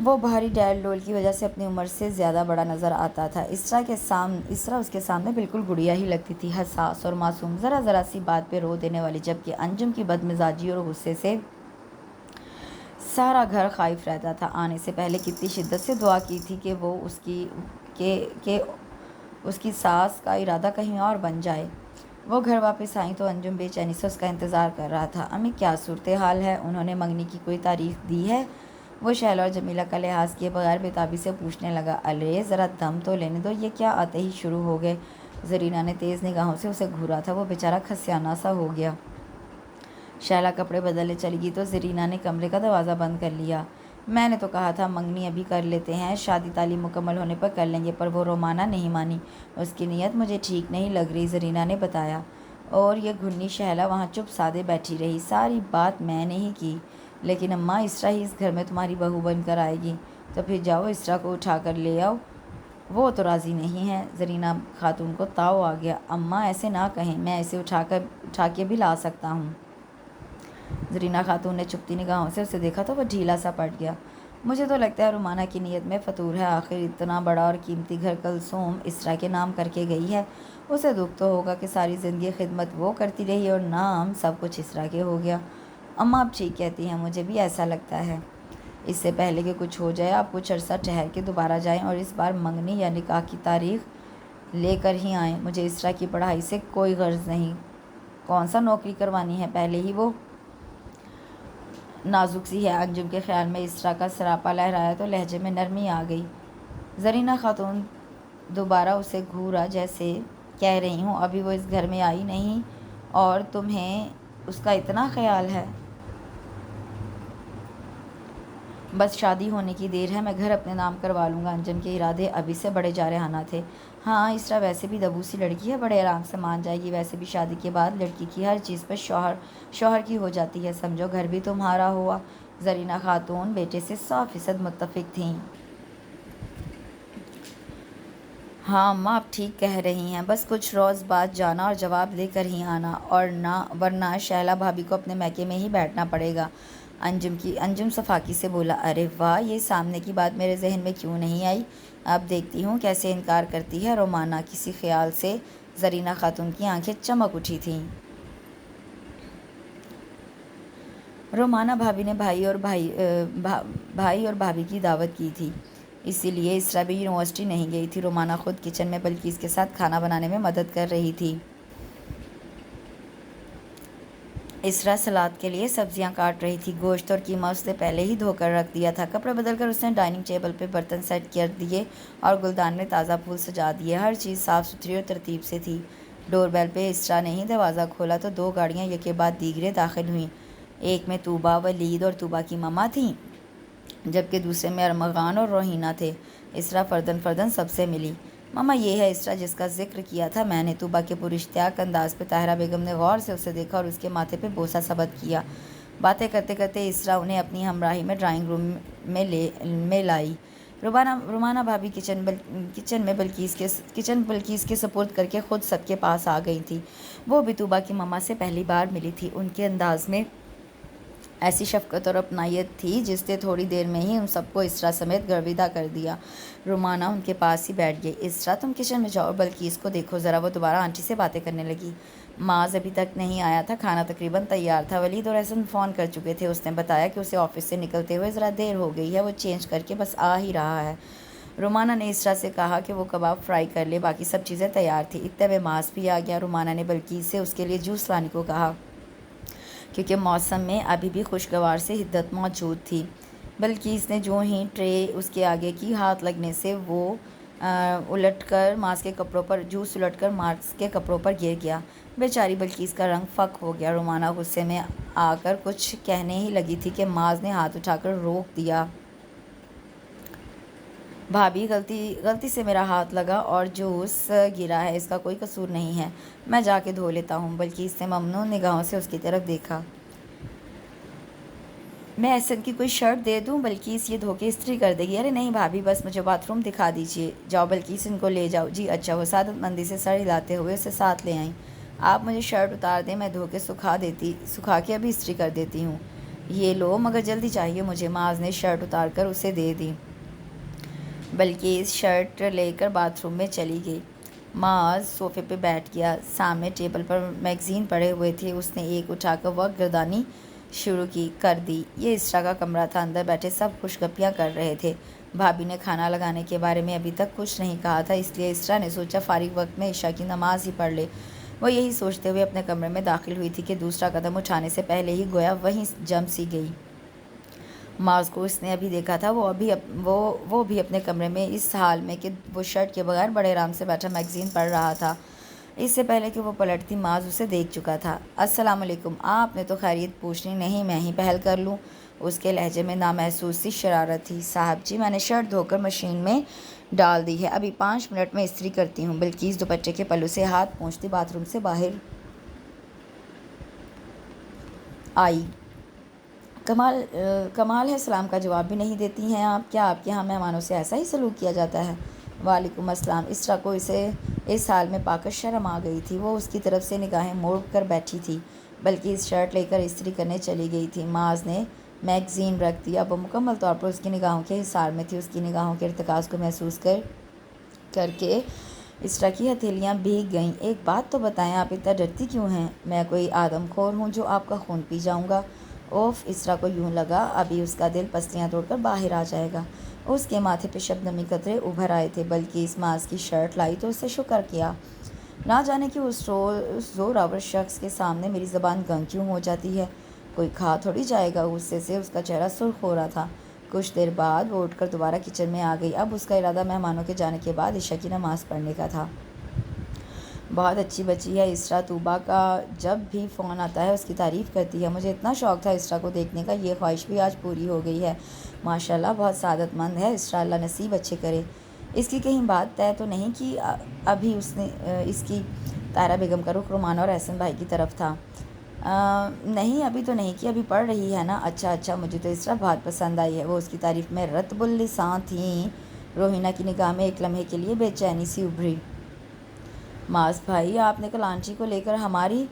Speaker 1: وہ بھاری ڈیڈ لول کی وجہ سے اپنی عمر سے زیادہ بڑا نظر آتا تھا۔ اسرا اس کے سامنے بالکل گڑیا ہی لگتی تھی، حساس اور معصوم، ذرا سی بات پہ رو دینے والی، جبکہ انجم کی بد مزاجی اور غصے سے سارا گھر خائف رہتا تھا۔ آنے سے پہلے کتنی شدت سے دعا کی تھی کہ وہ اس کی ساس کا ارادہ کہیں اور بن جائے۔ وہ گھر واپس آئیں تو انجم بے چینی سے اس کا انتظار کر رہا تھا۔ امی کیا صورتحال ہے؟ انہوں نے منگنی کی کوئی تاریخ دی ہے؟ وہ شہلا اور جمیلہ کا لحاظ کیے بغیر بےتابی سے پوچھنے لگا۔ ارے ذرا دم تو لینے دو، یہ کیا آتے ہی شروع ہو گئے؟ زرینہ نے تیز نگاہوں سے اسے گھورا تھا، وہ بیچارہ کھسیانہ سا ہو گیا۔ شہلا کپڑے بدلنے چلی گئی تو زرینہ نے کمرے کا دروازہ بند کر لیا۔ میں نے تو کہا تھا منگنی ابھی کر لیتے ہیں، شادی تعلیم مکمل ہونے پر کر لیں گے، پر وہ رومانہ نہیں مانی۔ اس کی نیت مجھے ٹھیک نہیں لگ رہی، زرینہ نے بتایا۔ اور یہ گھنی شہلا وہاں چپ سادے بیٹھی رہی۔ ساری بات میں نے ہی کی۔ لیکن اماں، اسرا ہی اس گھر میں تمہاری بہو بن کر آئے گی، تو پھر جاؤ اسرا کو اٹھا کر لے آؤ۔ وہ تو راضی نہیں ہے۔ زرینہ خاتون کو تاؤ آ گیا۔ اماں ایسے نہ کہیں، میں اسے اٹھا کے بھی لا سکتا ہوں۔ زرینہ خاتون نے چپتی نگاہوں سے اسے دیکھا تو وہ ڈھیلا سا پڑ گیا۔ مجھے تو لگتا ہے رومانہ کی نیت میں فطور ہے، آخر اتنا بڑا اور قیمتی گھر کلثوم اسرا کے نام کر کے گئی ہے، اسے دکھ تو ہوگا کہ ساری زندگی خدمت وہ کرتی رہی اور نام سب کچھ اسرا کے ہو گیا۔ اماں آپ ٹھیک کہتی ہیں، مجھے بھی ایسا لگتا ہے۔ اس سے پہلے کہ کچھ ہو جائے آپ کچھ عرصہ ٹھہر کے دوبارہ جائیں اور اس بار منگنی یا نکاح کی تاریخ لے کر ہی آئیں۔ مجھے اسرا کی پڑھائی سے کوئی غرض نہیں، کون سا نوکری کروانی ہے، پہلے ہی وہ نازک سی ہے۔ انجم کے خیال میں اسرا کا سراپا لہرایا تو لہجے میں نرمی آ گئی۔ زرینہ خاتون دوبارہ اسے گھورا جیسے کہہ رہی ہوں ابھی وہ اس گھر میں آئی نہیں اور تمہیں اس کا اتنا خیال ہے؟ بس شادی ہونے کی دیر ہے، میں گھر اپنے نام کروا لوں گا۔ انجم کے ارادے ابھی سے بڑے جارحانہ تھے۔ ہاں، اسرا ویسے بھی دبو سی لڑکی ہے، بڑے آرام سے مان جائے گی۔ ویسے بھی شادی کے بعد لڑکی کی ہر چیز پر شوہر کی ہو جاتی ہے، سمجھو گھر بھی تمہارا ہوا۔ زرینہ خاتون بیٹے سے 100% متفق تھیں۔ ہاں اماں، آپ ٹھیک کہہ رہی ہیں، بس کچھ روز بعد جانا اور جواب لے کر ہی آنا، اور نہ ورنہ شہلا بھابھی کو اپنے میکے میں ہی بیٹھنا پڑے گا۔ انجم صفاقی سے بولا۔ ارے واہ، یہ سامنے کی بات میرے ذہن میں کیوں نہیں آئی؟ اب دیکھتی ہوں کیسے انکار کرتی ہے رومانہ۔ کسی خیال سے زرینہ خاتون کی آنکھیں چمک اٹھی تھیں۔ رومانہ بھابھی نے بھائی اور بھابھی کی دعوت کی تھی، اسی لیے اسرا بھی یونیورسٹی نہیں گئی تھی۔ رومانہ خود کچن میں بلقیس کے ساتھ کھانا بنانے میں مدد کر رہی تھی۔ اسرا سلاد کے لیے سبزیاں کاٹ رہی تھی۔ گوشت اور قیمہ اس نے پہلے ہی دھو کر رکھ دیا تھا۔ کپڑے بدل کر اس نے ڈائننگ ٹیبل پہ برتن سیٹ کر دیے اور گلدان میں تازہ پھول سجا دیے۔ ہر چیز صاف ستھری اور ترتیب سے تھی۔ ڈور بیل پہ اسرا نے ہی دروازہ کھولا تو 2 گاڑیاں یکے بعد دیگرے داخل ہوئیں۔ ایک میں طوبیٰ، ولید اور طوبیٰ کی ماما تھیں، جبکہ دوسرے میں ارمغان اور روحینہ تھے۔ اسرا فردن سب سے ملی۔ ماما، یہ ہے اسرا جس کا ذکر کیا تھا میں نے۔ طوبیٰ کے پراشتیاق انداز پہ طاہرہ بیگم نے غور سے اسے دیکھا اور اس کے ماتھے پہ بوسہ ثبت کیا۔ باتیں کرتے کرتے اسرا انہیں اپنی ہمراہی میں ڈرائنگ روم میں لائی۔ رومانہ بھابھی کچن بلقیس کے سپرد کر کے خود سب کے پاس آ گئی تھی۔ وہ بھی طوبیٰ کی ماما سے پہلی بار ملی تھی۔ ان کے انداز میں ایسی شفقت اور اپنائیت تھی جس نے تھوڑی دیر میں ہی ان سب کو اسرا سمیت گرویدہ کر دیا۔ رومانہ ان کے پاس ہی بیٹھ گئی۔ اسرا، تم کچن میں جاؤ اور بلقیس کو دیکھو ذرا، وہ دوبارہ آنٹی سے باتیں کرنے لگی۔ معاذ ابھی تک نہیں آیا تھا، کھانا تقریباً تیار تھا۔ ولید اور احسن فون کر چکے تھے۔ اس نے بتایا کہ اسے آفس سے نکلتے ہوئے ذرا دیر ہو گئی ہے، وہ چینج کر کے بس آ ہی رہا ہے۔ رومانہ نے اسرا سے کہا کہ وہ کباب فرائی کر لے، باقی سب چیزیں تیار تھیں۔ اتنے میں معاذ بھی آ گیا۔ رومانہ نے بلقیس سے اس کے لیے جوس لانے کو کہا، کیونکہ موسم میں ابھی بھی خوشگوار سے حدت موجود تھی۔ بلقیس نے جو ہی ٹرے اس کے آگے کی، ہاتھ لگنے سے وہ جوس الٹ کر مارکس کے کپڑوں پر گر گیا۔ بیچاری بلقیس کا رنگ فک ہو گیا۔ رومانہ غصے میں آ کر کچھ کہنے ہی لگی تھی کہ معاذ نے ہاتھ اٹھا کر روک دیا۔ بھابھی، غلطی سے میرا ہاتھ لگا اور جوس گرا ہے، اس کا کوئی قصور نہیں ہے، میں جا کے دھو لیتا ہوں۔ بلقیس نے ممنون نگاہوں سے اس کی طرف دیکھا۔ میں احسن کی کوئی شرٹ دے دوں؟ بلقیس یہ دھو کے استری کر دے گی۔ ارے نہیں بھابھی، بس مجھے باتھ روم دکھا دیجیے۔ جاؤ بلقیس، ان کو لے جاؤ۔ جی اچھا۔ وہ سعادت مندی سے سر ہلاتے ہوئے اسے ساتھ لے آئیں۔ آپ مجھے شرٹ اتار دیں، میں دھو کے سکھا کے ابھی استری کر دیتی ہوں۔ یہ لو، مگر جلدی چاہیے مجھے۔ معاذ نے شرٹ اتار کر اسے دے دی۔ بلقیس شرٹ لے کر باتھ روم میں چلی گئی۔ معاذ صوفے پہ بیٹھ گیا۔ سامنے ٹیبل پر میگزین پڑے ہوئے تھے۔ اس نے ایک اٹھا کر وقت گردانی شروع کر دی۔ یہ اسرا کا کمرہ تھا، اندر بیٹھے سب خوش گپیاں کر رہے تھے۔ بھابھی نے کھانا لگانے کے بارے میں ابھی تک کچھ نہیں کہا تھا، اس لیے اسرا نے سوچا فارغ وقت میں عشاء کی نماز ہی پڑھ لے۔ وہ یہی سوچتے ہوئے اپنے کمرے میں داخل ہوئی تھی کہ دوسرا قدم اٹھانے سے پہلے ہی گویا وہیں جم سی گئی۔ معاذ کو اس نے ابھی دیکھا تھا، وہ بھی اپنے کمرے میں اس حال میں کہ وہ شرٹ کے بغیر بڑے آرام سے بیٹھا میگزین پڑھ رہا تھا۔ اس سے پہلے کہ وہ پلٹتی معاذ اسے دیکھ چکا تھا۔ السلام علیکم، آپ نے تو خیریت پوچھنی نہیں، میں ہی پہل کر لوں۔ اس کے لہجے میں نامحسوس سی شرارت تھی۔ صاحب جی، میں نے شرٹ دھو کر مشین میں ڈال دی ہے، ابھی 5 منٹ میں استری کرتی ہوں۔ بلقیس دوپٹے کے پلو سے ہاتھ پونچھتی باتھ روم سے باہر آئی۔ کمال ہے، سلام کا جواب بھی نہیں دیتی ہیں آپ، کیا آپ کے ہاں مہمانوں سے ایسا ہی سلوک کیا جاتا ہے؟ وعلیکم السلام۔ اسرا کو اسے اس حال میں پا کر شرم آ گئی تھی، وہ اس کی طرف سے نگاہیں موڑ کر بیٹھی تھی، بلکہ اس شرٹ لے کر استری کرنے چلی گئی تھی۔ معاذ نے میگزین رکھ دیا، وہ مکمل طور پر اس کی نگاہوں کے حصار میں تھی۔ اس کی نگاہوں کے ارتکاز کو محسوس کر کے اسرا کی ہتھیلیاں بھیگ گئیں۔ ایک بات تو بتائیں، آپ اتنا ڈرتی کیوں ہیں؟ میں کوئی آدم خور ہوں جو آپ کا خون پی جاؤں گا؟ اوف! اسرا کو یوں لگا ابھی اس کا دل پسلیاں توڑ کر باہر آ جائے گا۔ اس کے ماتھے پہ شبنمی قطرے ابھر آئے تھے، بلکہ اس معاذ کی شرٹ لائی تو اسے شکر کیا۔ نہ جانے کہ اس زور آور شخص کے سامنے میری زبان گنگ کیوں ہو جاتی ہے، کوئی کھا تھوڑی جائے گا۔ غصے سے اس کا چہرہ سرخ ہو رہا تھا۔ کچھ دیر بعد وہ اٹھ کر دوبارہ کچن میں آ گئی۔ اب اس کا ارادہ مہمانوں کے جانے کے بعد عشاء کی نماز پڑھنے کا تھا۔ بہت اچھی بچی ہے اسرا، طوبیٰ کا جب بھی فون آتا ہے اس کی تعریف کرتی ہے۔ مجھے اتنا شوق تھا اسرا کو دیکھنے کا، یہ خواہش بھی آج پوری ہو گئی ہے۔ ماشاءاللہ، بہت سعادت مند ہے اسرا، اللہ نصیب اچھے کرے۔ اس کی کہیں بات طے تو نہیں کہ ابھی اس کی طاہرہ بیگم کا رخ رومانہ اور احسن بھائی کی طرف تھا۔ نہیں، ابھی تو نہیں کی، ابھی پڑھ رہی ہے نا۔ اچھا، مجھے تو اسرا بہت پسند آئی ہے، وہ اس کی تعریف میں رطب اللسان تھیں۔ روحینہ کی نگاہ میں ایک لمحے کے لیے بے چینی سی ابھری۔ معاذ بھائی، آپ نے کل آنٹی کو لے کر ہماری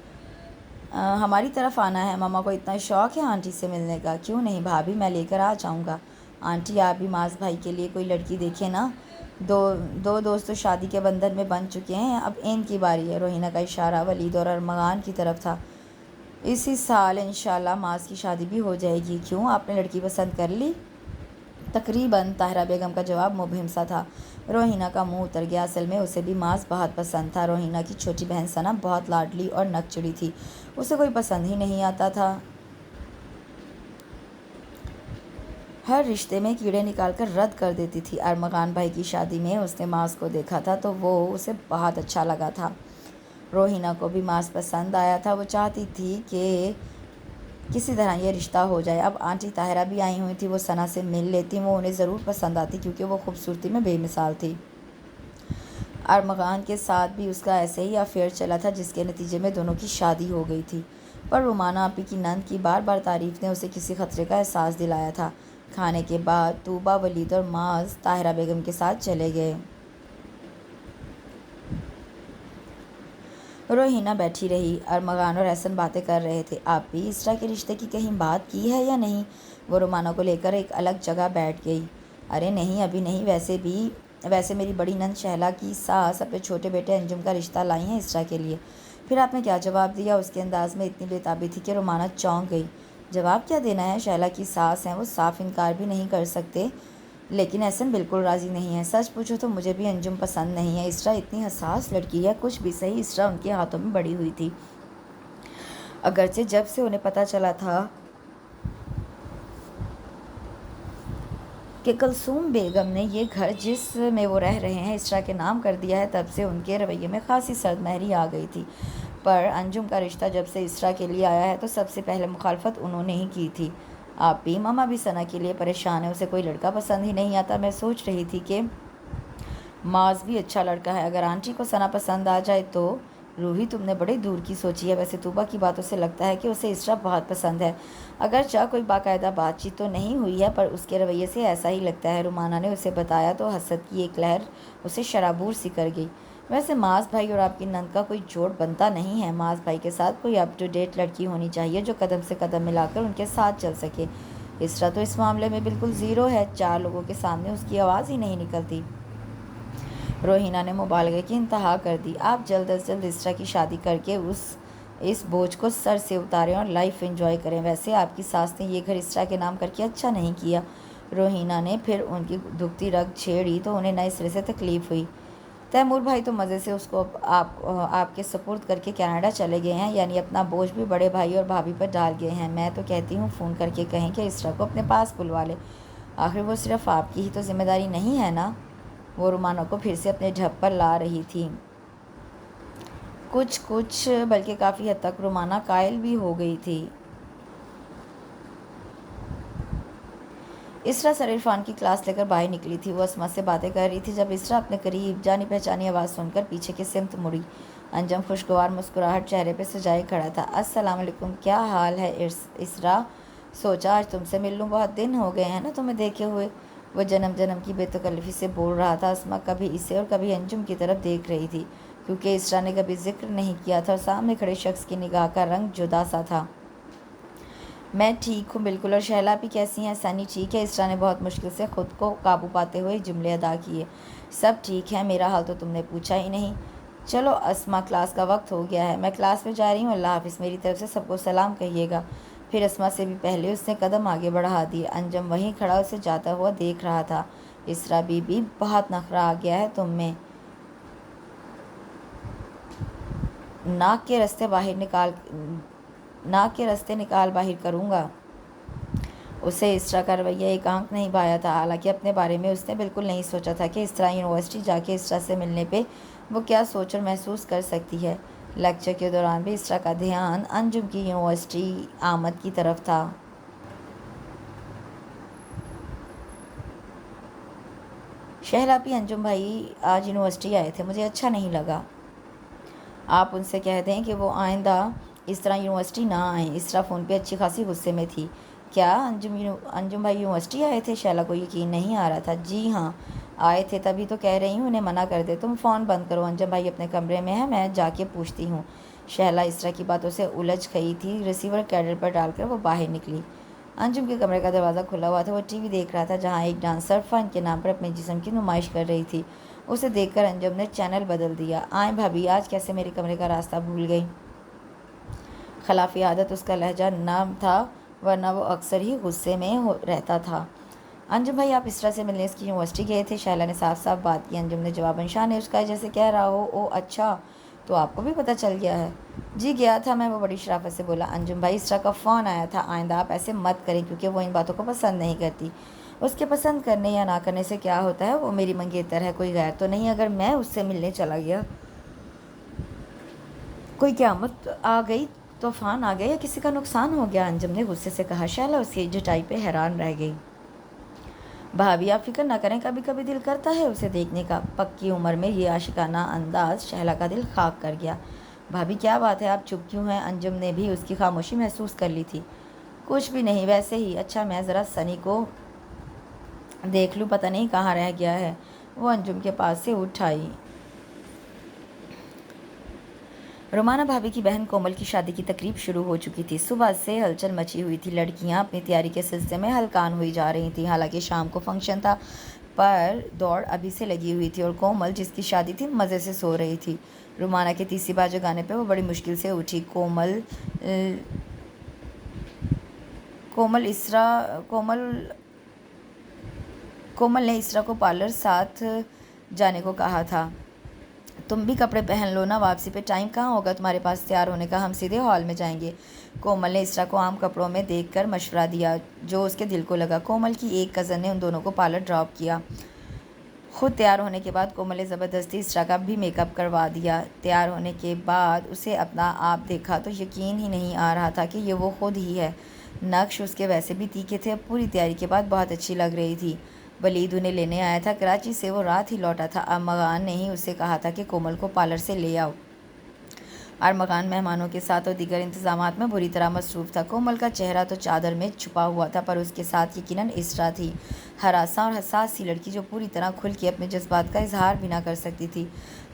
Speaker 1: طرف آنا ہے؟ ماما کو اتنا شوق ہے آنٹی سے ملنے کا۔ کیوں نہیں بھابھی، میں لے کر آ جاؤں گا۔ آنٹی، آپ بھی معاذ بھائی کے لیے کوئی لڑکی دیکھیں نا، دو دوست تو شادی کے بندھن میں بن چکے ہیں، اب ان کی باری ہے۔ روحینہ کا اشارہ ولید اور ارمغان کی طرف تھا۔ اسی سال انشاءاللہ معاذ کی شادی بھی ہو جائے گی۔ کیوں، آپ نے لڑکی پسند کر لی؟ تقریباً، طاہرہ بیگم کا جواب مبہم سا تھا۔ روحینہ کا منہ اتر گیا، اصل میں اسے بھی معاذ بہت پسند تھا۔ روحینہ کی چھوٹی بہن ثنا بہت لاڈلی اور نک چڑی تھی، اسے کوئی پسند ہی نہیں آتا تھا۔ ہر رشتے میں کیڑے نکال کر رد کر دیتی تھی۔ ارمغان بھائی کی شادی میں اس نے معاذ کو دیکھا تھا تو وہ اسے بہت اچھا لگا تھا۔ روحینہ کو بھی معاذ پسند آیا تھا، وہ چاہتی تھی کہ کسی طرح یہ رشتہ ہو جائے۔ اب آنٹی طاہرہ بھی آئی ہوئی تھی، وہ ثنا سے مل لیتی، وہ انہیں ضرور پسند آتی کیونکہ وہ خوبصورتی میں بے مثال تھی۔ ارمغان کے ساتھ بھی اس کا ایسے ہی افیئر چلا تھا، جس کے نتیجے میں دونوں کی شادی ہو گئی تھی، پر رومانہ آپی کی نند کی بار بار تعریف نے اسے کسی خطرے کا احساس دلایا تھا۔ کھانے کے بعد طوبیٰ، ولید اور معاذ طاہرہ بیگم کے ساتھ چلے گئے۔ روحینہ بیٹھی رہی، ارمغان اور احسن باتیں کر رہے تھے۔ آپی، اسرا کے رشتے کی کہیں بات کی ہے یا نہیں؟ وہ رومانہ کو لے کر ایک الگ جگہ بیٹھ گئی۔ ارے نہیں، ابھی نہیں، ویسے میری بڑی نند شہلا کی ساس اپنے چھوٹے بیٹے انجم کا رشتہ لائی ہیں اسرا کے لیے۔ پھر آپ نے کیا جواب دیا؟ اس کے انداز میں اتنی بےتابی تھی کہ رومانہ چونک گئی۔ جواب کیا دینا ہے، شہلا کی ساس ہیں، وہ صاف انکار بھی نہیں کر سکتے، لیکن احسن بالکل راضی نہیں ہے۔ سچ پوچھو تو مجھے بھی انجم پسند نہیں ہے، اسرا اتنی حساس لڑکی ہے۔ کچھ بھی صحیح، اسرا ان کے ہاتھوں میں بڑی ہوئی تھی، اگرچہ جب سے انہیں پتہ چلا تھا کہ کلثوم بیگم نے یہ گھر جس میں وہ رہ رہے ہیں اسرا کے نام کر دیا ہے، تب سے ان کے رویے میں خاصی سرد مہری آ گئی تھی۔ پر انجم کا رشتہ جب سے اسرا کے لیے آیا ہے تو سب سے پہلے مخالفت انہوں نے ہی کی تھی۔ آپی، ماما بھی ثنا کے لیے پریشان ہے، اسے کوئی لڑکا پسند ہی نہیں آتا۔ میں سوچ رہی تھی کہ معاذ بھی اچھا لڑکا ہے، اگر آنٹی کو ثنا پسند آ جائے تو۔ روحی، تم نے بڑے دور کی سوچی ہے، ویسے طوبیٰ کی باتوں سے لگتا ہے کہ اسے اسرا بہت پسند ہے، اگرچہ کوئی باقاعدہ بات چیت تو نہیں ہوئی ہے، پر اس کے رویے سے ایسا ہی لگتا ہے۔ رومانہ نے اسے بتایا تو حسد کی ایک لہر اسے شرابور سی کر گئی۔ ویسے معاذ بھائی اور آپ کی نند کا کوئی جوڑ بنتا نہیں ہے، معاذ بھائی کے ساتھ کوئی اپ ٹو ڈیٹ لڑکی ہونی چاہیے جو قدم سے قدم ملا کر ان کے ساتھ چل سکے۔ اسرا تو اس معاملے میں بالکل زیرو ہے، 4 لوگوں کے سامنے اس کی آواز ہی نہیں نکلتی۔ روحینہ نے مبالغے کی انتہا کر دی۔ آپ جلد از جلد اسرا کی شادی کر کے اس بوجھ کو سر سے اتاریں اور لائف انجوائے کریں۔ ویسے آپ کی ساس نے یہ گھر اسرا کے نام کر کے اچھا نہیں کیا۔ روحینہ نے پھر ان کی دکھتی رگ چھیڑی تو انہیں نئے سرے سے تکلیف ہوئی۔ تیمور بھائی تو مزے سے اس کو آپ کے سپرد کر کے کینیڈا چلے گئے ہیں، یعنی اپنا بوجھ بھی بڑے بھائی اور بھابھی پر ڈال گئے ہیں۔ میں تو کہتی ہوں فون کر کے کہیں کہ اسرا کو اپنے پاس بلوا لے، آخر وہ صرف آپ کی ہی تو ذمہ داری نہیں ہے نا۔ وہ رومانہ کو پھر سے اپنے ڈھب پر لا رہی تھی۔ کچھ بلکہ کافی حد تک رومانہ قائل بھی ہو گئی تھی۔ اسرا سر عرفان کی کلاس لے کر باہر نکلی تھی۔ وہ اسما سے باتیں کر رہی تھی جب اسرا اپنے قریب جانی پہچانی آواز سن کر پیچھے کی سمت مڑی۔ انجم خوشگوار مسکراہٹ چہرے پہ سجائے کھڑا تھا۔ السلام علیکم، کیا حال ہے اسرا؟ سوچا آج تم سے مل لوں، بہت دن ہو گئے ہیں نا تمہیں دیکھے ہوئے۔ وہ جنم جنم کی بے تکلفی سے بول رہا تھا۔ اسما کبھی اسے اور کبھی انجم کی طرف دیکھ رہی تھی، کیونکہ اسرا نے کبھی ذکر نہیں کیا تھا اور سامنے کھڑے شخص کی نگاہ کا رنگ جدا سا تھا۔ میں ٹھیک ہوں بالکل، اور شہلا بھی کیسی ہیں؟ سنی ٹھیک ہے؟ اسرا نے بہت مشکل سے خود کو قابو پاتے ہوئے جملے ادا کیے۔ سب ٹھیک ہے، میرا حال تو تم نے پوچھا ہی نہیں۔ چلو اسما، کلاس کا وقت ہو گیا ہے، میں کلاس میں جا رہی ہوں، اللہ حافظ، میری طرف سے سب کو سلام کہیے گا۔ پھر اسما سے بھی پہلے اس نے قدم آگے بڑھا دیے۔ انجم وہیں کھڑا اسے جاتا ہوا دیکھ رہا تھا۔ اسرا بی بی، بہت نخرہ آ گیا ہے تم میں، ناک کے رستے نکال باہر کروں گا۔ اسے اسرا کا رویہ ایک آنک نہیں بھایا تھا، حالانکہ اپنے بارے میں اس نے بالکل نہیں سوچا تھا کہ اسرا یونیورسٹی جا کے اسرا سے ملنے پہ وہ کیا سوچ اور محسوس کر سکتی ہے۔ لیکچر کے دوران بھی اسرا کا دھیان انجم کی یونیورسٹی آمد کی طرف تھا۔ شہلا پی، انجم بھائی آج یونیورسٹی آئے تھے، مجھے اچھا نہیں لگا۔ آپ ان سے کہہ دیں کہ وہ آئندہ اس طرح یونیورسٹی نہ آئیں۔ اسرا فون پہ اچھی خاصی غصے میں تھی۔ کیا انجم بھائی یونیورسٹی آئے تھے؟ شہلا کو یقین نہیں آ رہا تھا۔ جی ہاں آئے تھے، تبھی تو کہہ رہی ہوں انہیں منع کر دے۔ تم فون بند کرو، انجم بھائی اپنے کمرے میں ہیں، میں جا کے پوچھتی ہوں۔ شہلا اسرا کی باتوں سے الجھ گئی تھی۔ ریسیور کیڈر پر ڈال کر وہ باہر نکلی۔ انجم کے کمرے کا دروازہ کھلا ہوا تھا۔ وہ ٹی وی دیکھ رہا تھا جہاں ایک ڈانسر فن کے نام پر اپنے جسم کی نمائش کر رہی تھی۔ اسے دیکھ کر انجم نے چینل بدل دیا۔ آئیں بھابھی، آج کیسے میرے کمرے کا راستہ بھول گئی؟ خلاف عادت اس کا لہجہ نرم تھا، ورنہ وہ اکثر ہی غصے میں رہتا تھا۔ انجم بھائی، آپ اسرا سے ملنے اس کی یونیورسٹی گئے تھے؟ شہلا نے صاف صاف بات کی۔ انجم نے جواباً شاہ نے اسکا جیسے کہہ رہا ہو، او اچھا، تو آپ کو بھی پتہ چل گیا ہے؟ جی گیا تھا میں، وہ بڑی شرافت سے بولا۔ انجم بھائی، اسرا کا فون آیا تھا، آئندہ آپ ایسے مت کریں کیونکہ وہ ان باتوں کو پسند نہیں کرتی۔ اس کے پسند کرنے یا نہ کرنے سے کیا ہوتا ہے؟ وہ میری منگیتر ہے، کوئی غیر تو نہیں۔ اگر میں اس سے ملنے چلا گیا، کوئی قیامت آ گئی، طوفان آ گیا یا کسی کا نقصان ہو گیا؟ انجم نے غصے سے کہا۔ شہلا اس کی جٹائی پہ حیران رہ گئی۔ بھابھی آپ فکر نہ کریں، کبھی کبھی دل کرتا ہے اسے دیکھنے کا۔ پکی عمر میں یہ عاشقانہ انداز شہلا کا دل خاک کر گیا۔ بھابھی کیا بات ہے، آپ چپ کیوں ہیں؟ انجم نے بھی اس کی خاموشی محسوس کر لی تھی۔ کچھ بھی نہیں، ویسے ہی۔ اچھا میں ذرا سنی کو دیکھ لوں، پتہ نہیں کہاں رہ گیا ہے۔ وہ انجم کے پاس سے اٹھ آئی۔ رومانہ بھابھی کی بہن کومل کی شادی کی تقریب شروع ہو چکی تھی۔ صبح سے ہلچل مچی ہوئی تھی، لڑکیاں اپنی تیاری کے سلسلے میں ہلکان ہوئی جا رہی تھیں۔ حالانکہ شام کو فنکشن تھا، پر دوڑ ابھی سے لگی ہوئی تھی اور کومل جس کی شادی تھی مزے سے سو رہی تھی۔ رومانہ کے تیسری بار جگانے پہ وہ بڑی مشکل سے اٹھی۔ کومل نے اسرا کو پارلر ساتھ جانے کو کہا تھا۔ تم بھی کپڑے پہن لو نا، واپسی پہ ٹائم کہاں ہوگا تمہارے پاس تیار ہونے کا، ہم سیدھے ہال میں جائیں گے۔ کومل نے اسرا کو عام کپڑوں میں دیکھ کر مشورہ دیا جو اس کے دل کو لگا۔ کومل کی ایک کزن نے ان دونوں کو پارلر ڈراپ کیا۔ خود تیار ہونے کے بعد کومل نے زبردستی اسرا کا بھی میک اپ کروا دیا۔ تیار ہونے کے بعد اسے اپنا آپ دیکھا تو یقین ہی نہیں آ رہا تھا کہ یہ وہ خود ہی ہے۔ نقش اس کے ویسے بھی تیکھے تھے، پوری تیاری کے بعد بہت اچھی لگ رہی تھی۔ ولید انہیں لینے آیا تھا، کراچی سے وہ رات ہی لوٹا تھا۔ ارمغان نے ہی اسے کہا تھا کہ کومل کو پارلر سے لے آؤ۔ ارمغان مہمانوں کے ساتھ اور دیگر انتظامات میں بری طرح مصروف تھا۔ کومل کا چہرہ تو چادر میں چھپا ہوا تھا، پر اس کے ساتھ یقیناً اسرا تھی، ہراساں اور حساس سی لڑکی جو پوری طرح کھل کے اپنے جذبات کا اظہار بھی نہ کر سکتی تھی۔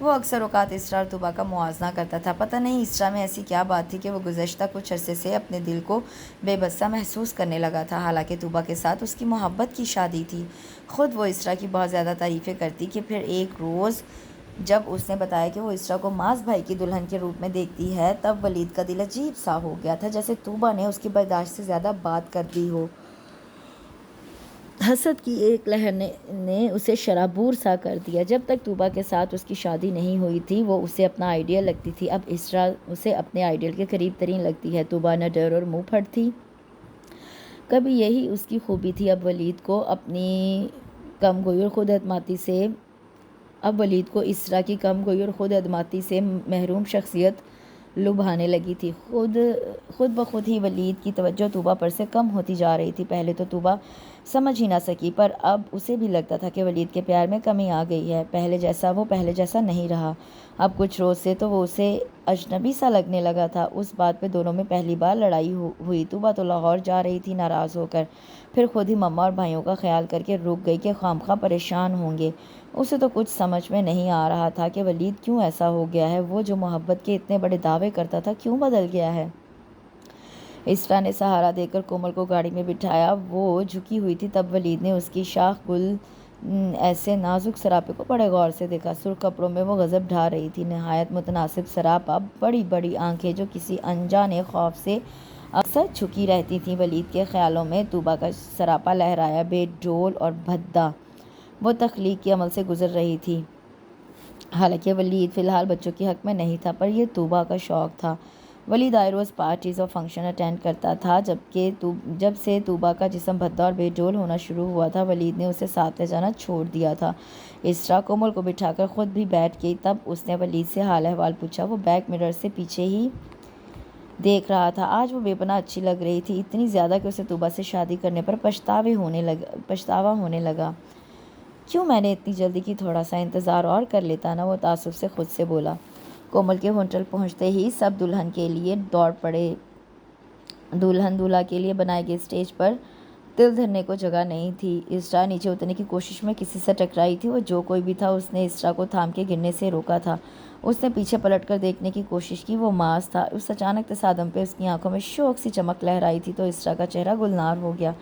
Speaker 1: وہ اکثر اوقات اسرا اور طوبیٰ کا موازنہ کرتا تھا۔ پتہ نہیں اسرا میں ایسی کیا بات تھی کہ وہ گزشتہ کچھ عرصے سے اپنے دل کو بے بس سا محسوس کرنے لگا تھا۔ حالانکہ طوبیٰ کے ساتھ اس کی محبت کی شادی تھی۔ خود وہ اسرا کی بہت زیادہ تعریفیں کرتی کہ پھر ایک روز جب اس نے بتایا کہ وہ اسرا کو معاذ بھائی کی دلہن کے روپ میں دیکھتی ہے، تب ولید کا دل عجیب سا ہو گیا تھا، جیسے طوبیٰ نے اس کی برداشت سے زیادہ بات کر دی ہو۔ حسد کی ایک لہر نے اسے شرابور سا کر دیا۔ جب تک طوبیٰ کے ساتھ اس کی شادی نہیں ہوئی تھی وہ اسے اپنا آئیڈیل لگتی تھی، اب اسرا اسے اپنے آئیڈیل کے قریب ترین لگتی ہے۔ طوبیٰ نڈر اور منہ پھٹ تھی، کبھی یہی اس کی خوبی تھی۔ اب ولید کو اسرا کی کم گوئی اور خود اعتمادی سے محروم شخصیت لبھانے لگی تھی۔ خود بخود ہی ولید کی توجہ طوبا پر سے کم ہوتی جا رہی تھی۔ پہلے تو طوبا سمجھ ہی نہ سکی، پر اب اسے بھی لگتا تھا کہ ولید کے پیار میں کمی آ گئی ہے۔ وہ پہلے جیسا نہیں رہا۔ اب کچھ روز سے تو وہ اسے اجنبی سا لگنے لگا تھا۔ اس بات پہ دونوں میں پہلی بار لڑائی ہوئی۔ طوبا تو لاہور جا رہی تھی ناراض ہو کر، پھر خود ہی مما اور بھائیوں کا خیال کر کے رک گئی کہ خواہ پریشان ہوں گے۔ اسے تو کچھ سمجھ میں نہیں آ رہا تھا کہ ولید کیوں ایسا ہو گیا ہے، وہ جو محبت کے اتنے بڑے دعوے کرتا تھا کیوں بدل گیا ہے۔ اسرا نے سہارا دے کر کومل کو گاڑی میں بٹھایا۔ وہ جھکی ہوئی تھی، تب ولید نے اس کی شاخ گل ایسے نازک سراپے کو بڑے غور سے دیکھا۔ سرخ کپڑوں میں وہ غضب ڈھا رہی تھی، نہایت متناسب سراپا، بڑی بڑی آنکھیں جو کسی انجانے خوف سے اکثر جھکی رہتی تھیں۔ ولید کے خیالوں میں طوبا کا سراپا لہرایا بے ڈول اور بھدا وہ تخلیق کے عمل سے گزر رہی تھی۔ حالانکہ ولید فی الحال بچوں کے حق میں نہیں تھا، پر یہ طوبا کا شوق تھا۔ ولید آئے روز پارٹیز اور فنکشن اٹینڈ کرتا تھا۔ جب سے طوبا کا جسم بھدا اور بے ڈول ہونا شروع ہوا تھا، ولید نے اسے ساتھ لے جانا چھوڑ دیا تھا۔ اسرا کومل کو بٹھا کر خود بھی بیٹھ گئی۔ تب اس نے ولید سے حال احوال پوچھا۔ وہ بیک مرر سے پیچھے ہی دیکھ رہا تھا۔ آج وہ بے پناہ اچھی لگ رہی تھی، اتنی زیادہ کہ اسے طوبا سے شادی کرنے پر پچھتاوا ہونے لگا۔ کیوں میں نے اتنی جلدی کی، تھوڑا سا انتظار اور کر لیتا نا، وہ تعصب سے خود سے بولا۔ کومل کے ہونٹل پہنچتے ہی سب دلہن کے لیے دوڑ پڑے۔ دلہن دولہا کے لیے بنائے گئے اسٹیج پر تل دھرنے کو جگہ نہیں تھی۔ اسرا نیچے اترنے کی کوشش میں کسی سے ٹکرائی تھی۔ وہ جو کوئی بھی تھا، اس نے اسرا کو تھام کے گرنے سے روکا تھا۔ اس نے پیچھے پلٹ کر دیکھنے کی کوشش کی، وہ ماس تھا۔ اس اچانک تصادم پہ اس کی آنکھوں میں شوق سی چمک لہرائی تھی تو اسرا کا چہرہ گلنار ہو گیا۔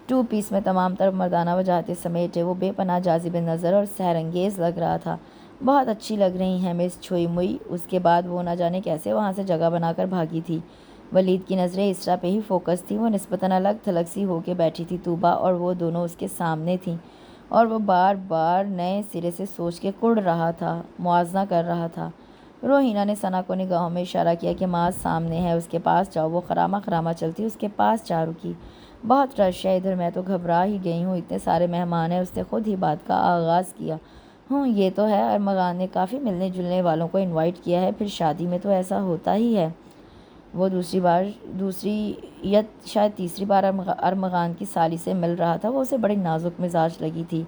Speaker 1: ٹو پیس میں تمام تر مردانہ وجاہتیں سمیٹے وہ بے پناہ جاذب نظر اور سحر انگیز لگ رہا تھا۔ بہت اچھی لگ رہی ہیں مس چھوئی موئی۔ اس کے بعد وہ نہ جانے کیسے وہاں سے جگہ بنا کر بھاگی تھی۔ ولید کی نظریں اسرا پہ ہی فوکس تھیں۔ وہ نسبتاً الگ تھلگ سی ہو کے بیٹھی تھی۔ طوبا اور وہ دونوں اس کے سامنے تھیں اور وہ بار بار نئے سرے سے سوچ کے کڑ رہا تھا، موازنہ کر رہا تھا۔ روہینہ نے ثنا کو نگاہوں میں اشارہ کیا کہ ماں سامنے ہے، اس کے پاس جاؤ۔ وہ خراما چلتی اس کے پاس جا رکی۔ بہت رش ہے ادھر، میں تو گھبرا ہی گئی ہوں، اتنے سارے مہمان ہیں۔ اس نے خود ہی بات کا آغاز کیا۔ یہ تو ہے، ارمغان نے کافی ملنے جلنے والوں کو انوائٹ کیا ہے، پھر شادی میں تو ایسا ہوتا ہی ہے۔ وہ دوسری یا شاید تیسری بار ارمغان کی سالی سے مل رہا تھا۔ وہ اسے بڑی نازک مزاج لگی تھی۔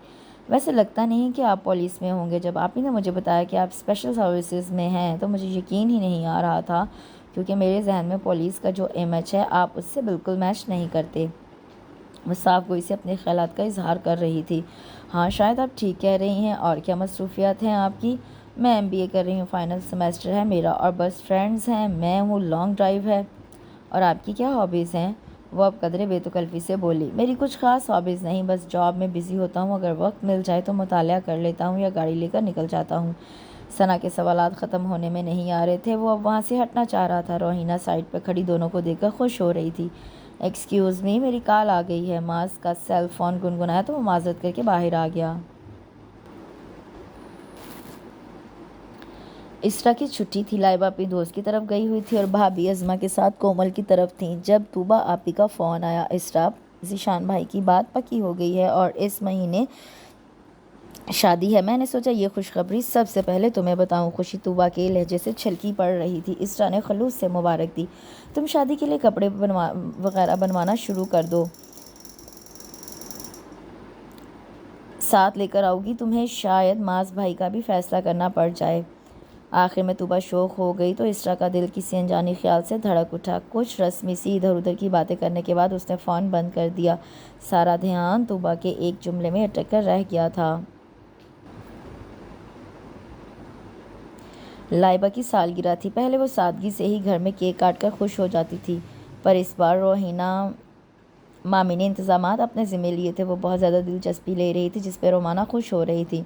Speaker 1: ویسے لگتا نہیں کہ آپ پولیس میں ہوں گے۔ جب آپ ہی نے مجھے بتایا کہ آپ اسپیشل سروسز میں ہیں تو مجھے یقین ہی نہیں آ رہا تھا، کیونکہ میرے ذہن میں پولیس کا جو امیج ہے آپ اس سے بالکل میچ نہیں کرتے۔ وہ صاف گوئی سے اپنے خیالات کا اظہار کر رہی تھی۔ ہاں شاید آپ ٹھیک کہہ رہی ہیں۔ اور کیا مصروفیات ہیں آپ کی؟ میں MBA کر رہی ہوں، فائنل سیمیسٹر ہے میرا، اور بس فرینڈز ہیں، میں ہوں، لانگ ڈرائیو ہے۔ اور آپ کی کیا ہابیز ہیں؟ وہ اب قدرے بے تکلفی سے بولی۔ میری کچھ خاص ہابیز نہیں، بس جاب میں بزی ہوتا ہوں، اگر وقت مل جائے تو مطالعہ کر لیتا ہوں یا گاڑی لے کر نکل جاتا ہوں۔ ثنا کے سوالات ختم ہونے میں نہیں آ رہے تھے۔ وہ اب وہاں سے ہٹنا چاہ رہا تھا۔ روہینہ سائڈ پہ کھڑی دونوں کو دیکھ کر خوش ہو رہی تھی۔ ایکسکیوز می، میری کال آ گئی ہے۔ ماس کا سیل فون گنگنایا تو وہ معذرت کر کے باہر آ گیا۔ اسرا کی چھٹی تھی۔ لائبہ اپنی دوست کی طرف گئی ہوئی تھی اور بھابھی ازما کے ساتھ کومل کی طرف تھیں، جب طوبا آپی کا فون آیا۔ اسرا، ذیشان بھائی کی بات پکی ہو گئی ہے اور اس مہینے شادی ہے۔ میں نے سوچا یہ خوشخبری سب سے پہلے تمہیں بتاؤں۔ خوشی طوبا کے لہجے سے چھلکی پڑ رہی تھی۔ اسرا نے خلوص سے مبارک دی۔ تم شادی کے لیے کپڑے وغیرہ بنوانا شروع کر دو، ساتھ لے کر آؤ گی تمہیں؟ شاید ماس بھائی کا بھی فیصلہ کرنا پڑ جائے۔ آخر میں طوبا شوق ہو گئی تو اسرا کا دل کسی انجانی خیال سے دھڑک اٹھا۔ کچھ رسمی سی ادھر ادھر کی باتیں کرنے کے بعد اس نے فون بند کر دیا۔ سارا دھیان طوبا کے ایک جملے میں اٹک کر رہ گیا تھا۔ لائبہ کی سالگرہ تھی۔ پہلے وہ سادگی سے ہی گھر میں کیک کاٹ کر خوش ہو جاتی تھی، پر اس بار روہینہ مامی نے انتظامات اپنے ذمہ لیے تھے۔ وہ بہت زیادہ دلچسپی لے رہی تھی، جس پہ رومانہ خوش ہو رہی تھی۔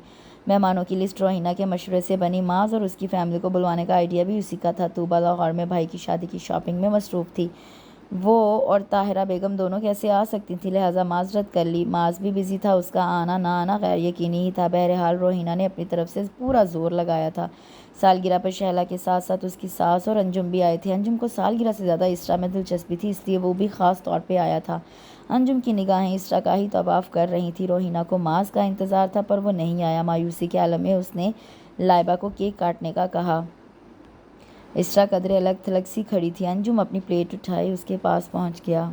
Speaker 1: مہمانوں کی لسٹ روہینہ کے مشورے سے بنی۔ ماز اور اس کی فیملی کو بلوانے کا آئیڈیا بھی اسی کا تھا۔ طوبا لاہور میں بھائی کی شادی کی شاپنگ میں مصروف تھی۔ وہ اور طاہرہ بیگم دونوں کیسے آ سکتی تھیں، لہٰذا معذرت کر لی۔ ماز بھی بزی تھا، اس کا آنا نہ آنا غیر یقینی ہی تھا۔ بہرحال روہینہ نے اپنی طرف سے پورا زور لگایا تھا۔ سالگرہ پر شہلا کے ساتھ ساتھ اس کی ساس اور انجم بھی آئے تھے۔ انجم کو سالگرہ سے زیادہ اسرا میں دلچسپی تھی، اس لیے وہ بھی خاص طور پہ آیا تھا۔ انجم کی نگاہیں اسرا کا ہی طواف کر رہی تھیں۔ روہینہ کو ماز کا انتظار تھا، پر وہ نہیں آیا۔ مایوسی کے عالم میں اس نے لائبہ کو کیک کاٹنے کا کہا۔ اسرا قدرے الگ تھلگ سی کھڑی تھی۔ انجم اپنی پلیٹ اٹھائی اس کے پاس پہنچ گیا۔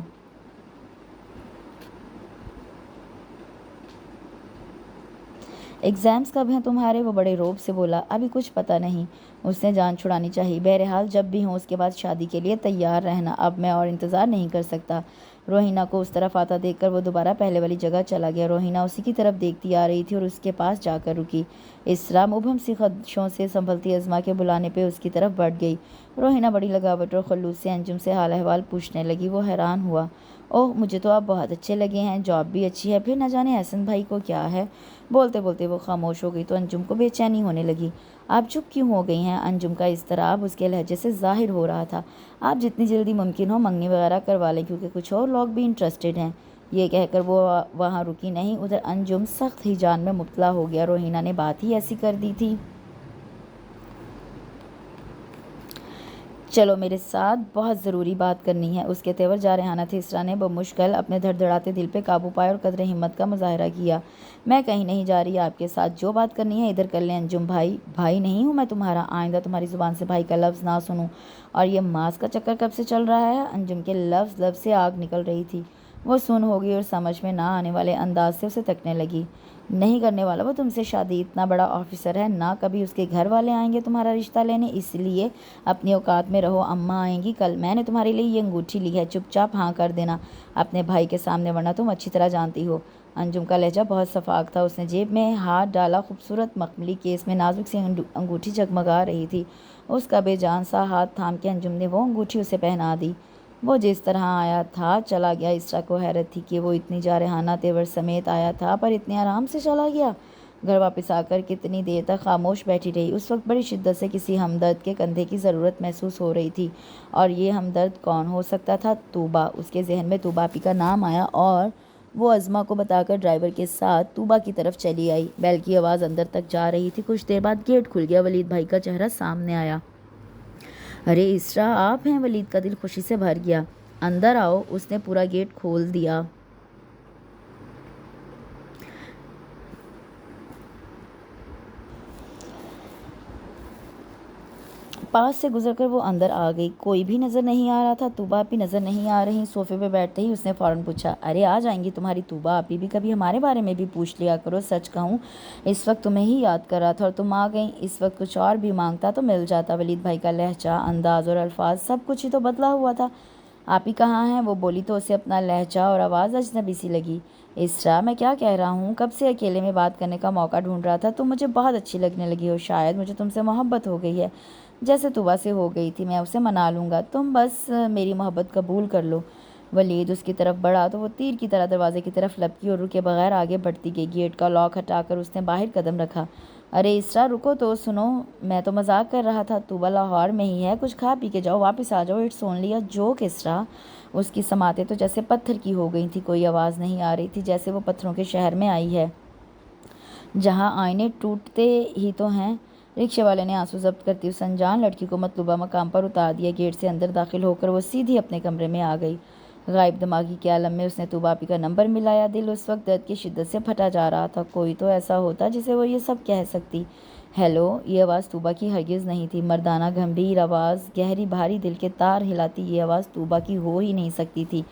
Speaker 1: ایگزامز کب ہیں تمہارے؟ وہ بڑے روب سے بولا۔ ابھی کچھ پتہ نہیں، اس نے جان چھڑانی چاہی۔ بہرحال جب بھی ہوں اس کے بعد شادی کے لیے تیار رہنا، اب میں اور انتظار نہیں کر سکتا۔ روہینہ کو اس طرف آتا دیکھ کر وہ دوبارہ پہلے والی جگہ چلا گیا۔ روہینہ اسی کی طرف دیکھتی آ رہی تھی اور اس کے پاس جا کر رکی۔ اسرا مبہم سی خدشوں سے سنبھلتی ازما کے بلانے پہ اس کی طرف بڑھ گئی۔ روہینہ بڑی لگاوٹ اور خلوص سے انجم سے حال احوال پوچھنے لگی۔ وہ حیران ہوا۔ اوہ، مجھے تو آپ بہت اچھے لگے ہیں، جاب بھی اچھی ہے، پھر نہ جانے احسن بھائی کو کیا ہے۔ بولتے بولتے وہ خاموش ہو گئی تو انجم کو بے چینی ہونے لگی۔ آپ چپ کیوں ہو گئی ہیں؟ انجم کا اضطراب اس کے لہجے سے ظاہر ہو رہا تھا۔ آپ جتنی جلدی ممکن ہو منگنی وغیرہ کروا لیں، کیونکہ کچھ اور لوگ بھی انٹرسٹڈ ہیں۔ یہ کہہ کر وہ وہاں رکی نہیں۔ ادھر انجم سخت ہیجان میں مبتلا ہو گیا۔ روہینہ نے بات ہی ایسی کر دی تھی۔ چلو میرے ساتھ بہت ضروری بات کرنی ہے۔ اس کے تیور جارحانہ تھے۔ اسرا نے بمشکل اپنے دھڑدھڑاتے دل پہ قابو پایا اور قدر ہمت کا مظاہرہ کیا۔ میں کہیں نہیں جا رہی، آپ کے ساتھ جو بات کرنی ہے ادھر کر لیں۔ انجم، بھائی نہیں ہوں میں تمہارا، آئندہ تمہاری زبان سے بھائی کا لفظ نہ سنوں۔ اور یہ ماس کا چکر کب سے چل رہا ہے؟ انجم کے لفظ سے آگ نکل رہی تھی۔ وہ سن ہو گئی اور سمجھ میں نہ آنے والے انداز سے اسے تکنے لگی۔ نہیں کرنے والا وہ تم سے شادی، اتنا بڑا آفیسر ہے، نہ کبھی اس کے گھر والے آئیں گے تمہارا رشتہ لینے، اس لیے اپنی اوقات میں رہو۔ اماں آئیں گی کل، میں نے تمہارے لیے یہ انگوٹھی لی ہے، چپ چاپ ہاں کر دینا اپنے بھائی کے سامنے، ورنہ تم اچھی طرح جانتی ہو۔ انجم کا لہجہ بہت شفاف تھا۔ اس نے جیب میں ہاتھ ڈالا، خوبصورت مخملی کیس میں نازک سی انگوٹھی جگمگا رہی تھی۔ اس کا بے جان سا ہاتھ تھام کے انجم نے وہ انگوٹھی اسے پہنا دی۔ وہ جس طرح آیا تھا چلا گیا۔ اسرا کو حیرت تھی کہ وہ اتنی جارحانہ تیور سمیت آیا تھا پر اتنے آرام سے چلا گیا۔ گھر واپس آ کر کتنی دیر تک خاموش بیٹھی رہی۔ اس وقت بڑی شدت سے کسی ہمدرد کے کندھے کی ضرورت محسوس ہو رہی تھی، اور یہ ہمدرد کون ہو سکتا تھا؟ طوبیٰ۔ اس کے ذہن میں طوبیٰ آپی کا نام آیا اور وہ ازما کو بتا کر ڈرائیور کے ساتھ طوبیٰ کی طرف چلی آئی۔ بیل کی آواز اندر تک جا رہی تھی۔ کچھ دیر بعد گیٹ کھل گیا۔ ولید بھائی کا چہرہ سامنے آیا۔ ارے اسرا، آپ ہیں؟ ولید کا دل خوشی سے بھر گیا۔ اندر آؤ۔ اس نے پورا گیٹ کھول دیا۔ پاس سے گزر کر وہ اندر آ گئی۔ کوئی بھی نظر نہیں آ رہا تھا۔ طوبیٰ آپی نظر نہیں آ رہی۔ صوفے پہ بیٹھتے ہی اس نے فوراً پوچھا، ارے آ جائیں گی تمہاری طوبیٰ آپی بھی، کبھی ہمارے بارے میں بھی پوچھ لیا کرو۔ سچ کہوں اس وقت تمہیں ہی یاد کر رہا تھا اور تم آ گئیں۔ اس وقت کچھ اور بھی مانگتا تو مل جاتا۔ ولید بھائی کا لہجہ، انداز اور الفاظ سب کچھ ہی تو بدلا ہوا تھا۔ آپی کہاں ہیں؟ وہ بولی تو اسے اپنا لہجہ اور آواز اجنبی سی لگی۔ اسرا، میں کیا کہہ رہا ہوں، کب سے اکیلے میں بات کرنے کا موقع ڈھونڈ رہا تھا۔ تم مجھے بہت اچھی لگنے لگی ہو، شاید مجھے تم سے محبت ہو گئی ہے، جیسے طوبیٰ سے ہو گئی تھی۔ میں اسے منا لوں گا، تم بس میری محبت قبول کر لو۔ ولید اس کی طرف بڑھا تو وہ تیر کی طرح دروازے کی طرف لپکی اور رکے بغیر آگے بڑھتی گئی۔ گیٹ کا لاک ہٹا کر اس نے باہر قدم رکھا۔ ارے اسرا رکو تو، سنو، میں تو مذاق کر رہا تھا۔ طوبیٰ لاہور میں ہی ہے، کچھ کھا پی کے جاؤ، واپس آ جاؤ، اٹس اونلی اے جوک۔ اسرا، اس کی سماعتیں تو جیسے پتھر کی ہو گئی تھی، کوئی آواز نہیں آ رہی تھی، جیسے وہ پتھروں کے شہر میں آئی ہے جہاں آئینے ٹوٹتے ہی تو ہیں۔ رکشے والے نے آنسو ضبط کرتی اس انجان لڑکی کو مطلوبہ مقام پر اتار دیا۔ گیٹ سے اندر داخل ہو کر وہ سیدھی اپنے کمرے میں آ گئی۔ غائب دماغی کے عالم میں اس نے طوبیٰ آپی کا نمبر ملایا۔ دل اس وقت درد کی شدت سے پھٹا جا رہا تھا۔ کوئی تو ایسا ہوتا جسے وہ یہ سب کہہ سکتی۔ ہیلو، یہ آواز طوبیٰ کی ہرگز نہیں تھی۔ مردانہ گمبھیر آواز، گہری بھاری دل کے تار ہلاتی یہ آواز طوبیٰ کی ہو ہی نہیں سکتی تھی۔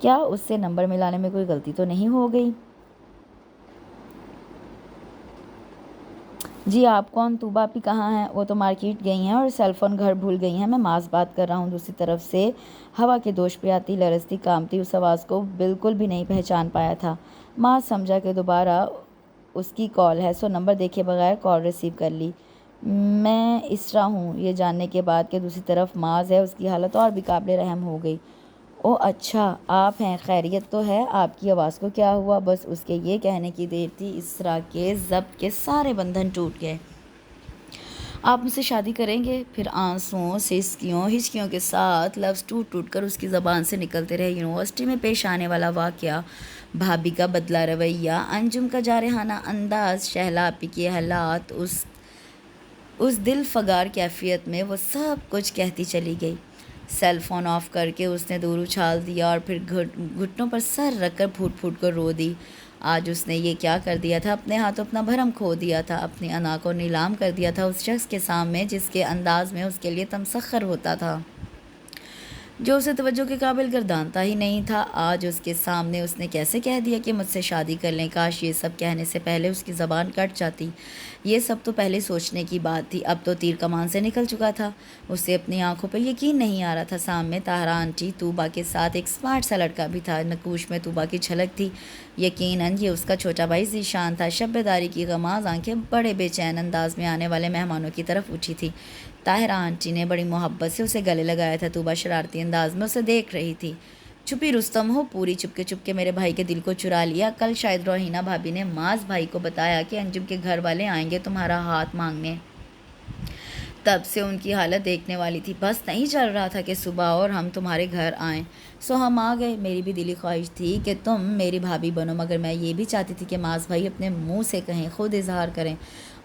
Speaker 1: کیا اس سے نمبر ملانے میں کوئی غلطی تو نہیں ہو گئی؟ جی آپ کون؟ طوبیٰ آپی کہاں ہیں؟ وہ تو مارکیٹ گئی ہیں اور سیل فون گھر بھول گئی ہیں۔ میں ماس بات کر رہا ہوں۔ دوسری طرف سے ہوا کے دوش پہ آتی لرزتی کانپتی اس آواز کو بالکل بھی نہیں پہچان پایا تھا۔ ماس سمجھا کہ دوبارہ اس کی کال ہے، سو نمبر دیکھے بغیر کال ریسیو کر لی۔ میں اسرا ہوں، یہ جاننے کے بعد کہ دوسری طرف ماز ہے، اس کی حالت اور بھی قابل رحم ہو گئی۔ او اچھا، آپ ہیں، خیریت تو ہے؟ آپ کی آواز کو کیا ہوا؟ بس اس کے یہ کہنے کی دیر تھی، اسرا کے ضبط کے سارے بندھن ٹوٹ گئے۔ آپ مجھ سے شادی کریں گے؟ پھر آنسوؤں، سسکیوں، ہچکیوں کے ساتھ لفظ ٹوٹ ٹوٹ کر اس کی زبان سے نکلتے رہے۔ یونیورسٹی میں پیش آنے والا واقعہ، بھابھی کا بدلہ رویہ، انجم کا جارحانہ انداز، شہلا آپی کے حالات، اس دل فگار کیفیت میں وہ سب کچھ کہتی چلی گئی۔ سیل فون آف کر کے اس نے دور اچھال دیا اور پھر گھٹنوں پر سر رکھ کر پھوٹ پھوٹ کر رو دی۔ آج اس نے یہ کیا کر دیا تھا، اپنے ہاتھوں اپنا بھرم کھو دیا تھا، اپنی انا کو نیلام کر دیا تھا اس شخص کے سامنے جس کے انداز میں اس کے لیے تمسخر ہوتا تھا، جو اسے توجہ کے قابل گردانتا ہی نہیں تھا۔ آج اس کے سامنے اس نے کیسے کہہ دیا کہ مجھ سے شادی کر لیں۔ کاش یہ سب کہنے سے پہلے اس کی زبان کٹ جاتی۔ یہ سب تو پہلے سوچنے کی بات تھی، اب تو تیر کمان سے نکل چکا تھا۔ اسے اپنی آنکھوں پہ یقین نہیں آ رہا تھا۔ سامنے طاہرہ آنٹی طوبیٰ کے ساتھ ایک سمارٹ سا لڑکا بھی تھا۔ نقوش میں طوبیٰ کی جھلک تھی، یقیناً یہ اس کا چھوٹا بھائی ذیشان تھا۔ شب داری کی غماز آنکھیں بڑے بے چین انداز میں آنے والے مہمانوں کی طرف اٹھی تھی۔ طاہرہ آنٹی نے بڑی محبت سے اسے گلے لگایا تھا۔ طوبیٰ شرارتی انداز میں اسے دیکھ رہی تھی۔ چھپی رستم ہو، پوری چپکے میرے بھائی کے دل کو چرا لیا۔ کل شاید روحینہ بھابی نے معاذ بھائی کو بتایا کہ انجم کے گھر والے آئیں گے تمہارا ہاتھ مانگنے، تب سے ان کی حالت دیکھنے والی تھی۔ بس نہیں چل رہا تھا کہ صبح اور ہم تمہارے گھر آئیں، سو ہم آ گئے۔ میری بھی دلی خواہش تھی کہ تم میری بھابھی بنو، مگر میں یہ بھی چاہتی تھی کہ معاذ بھائی اپنے منہ سے کہیں، خود اظہار کریں،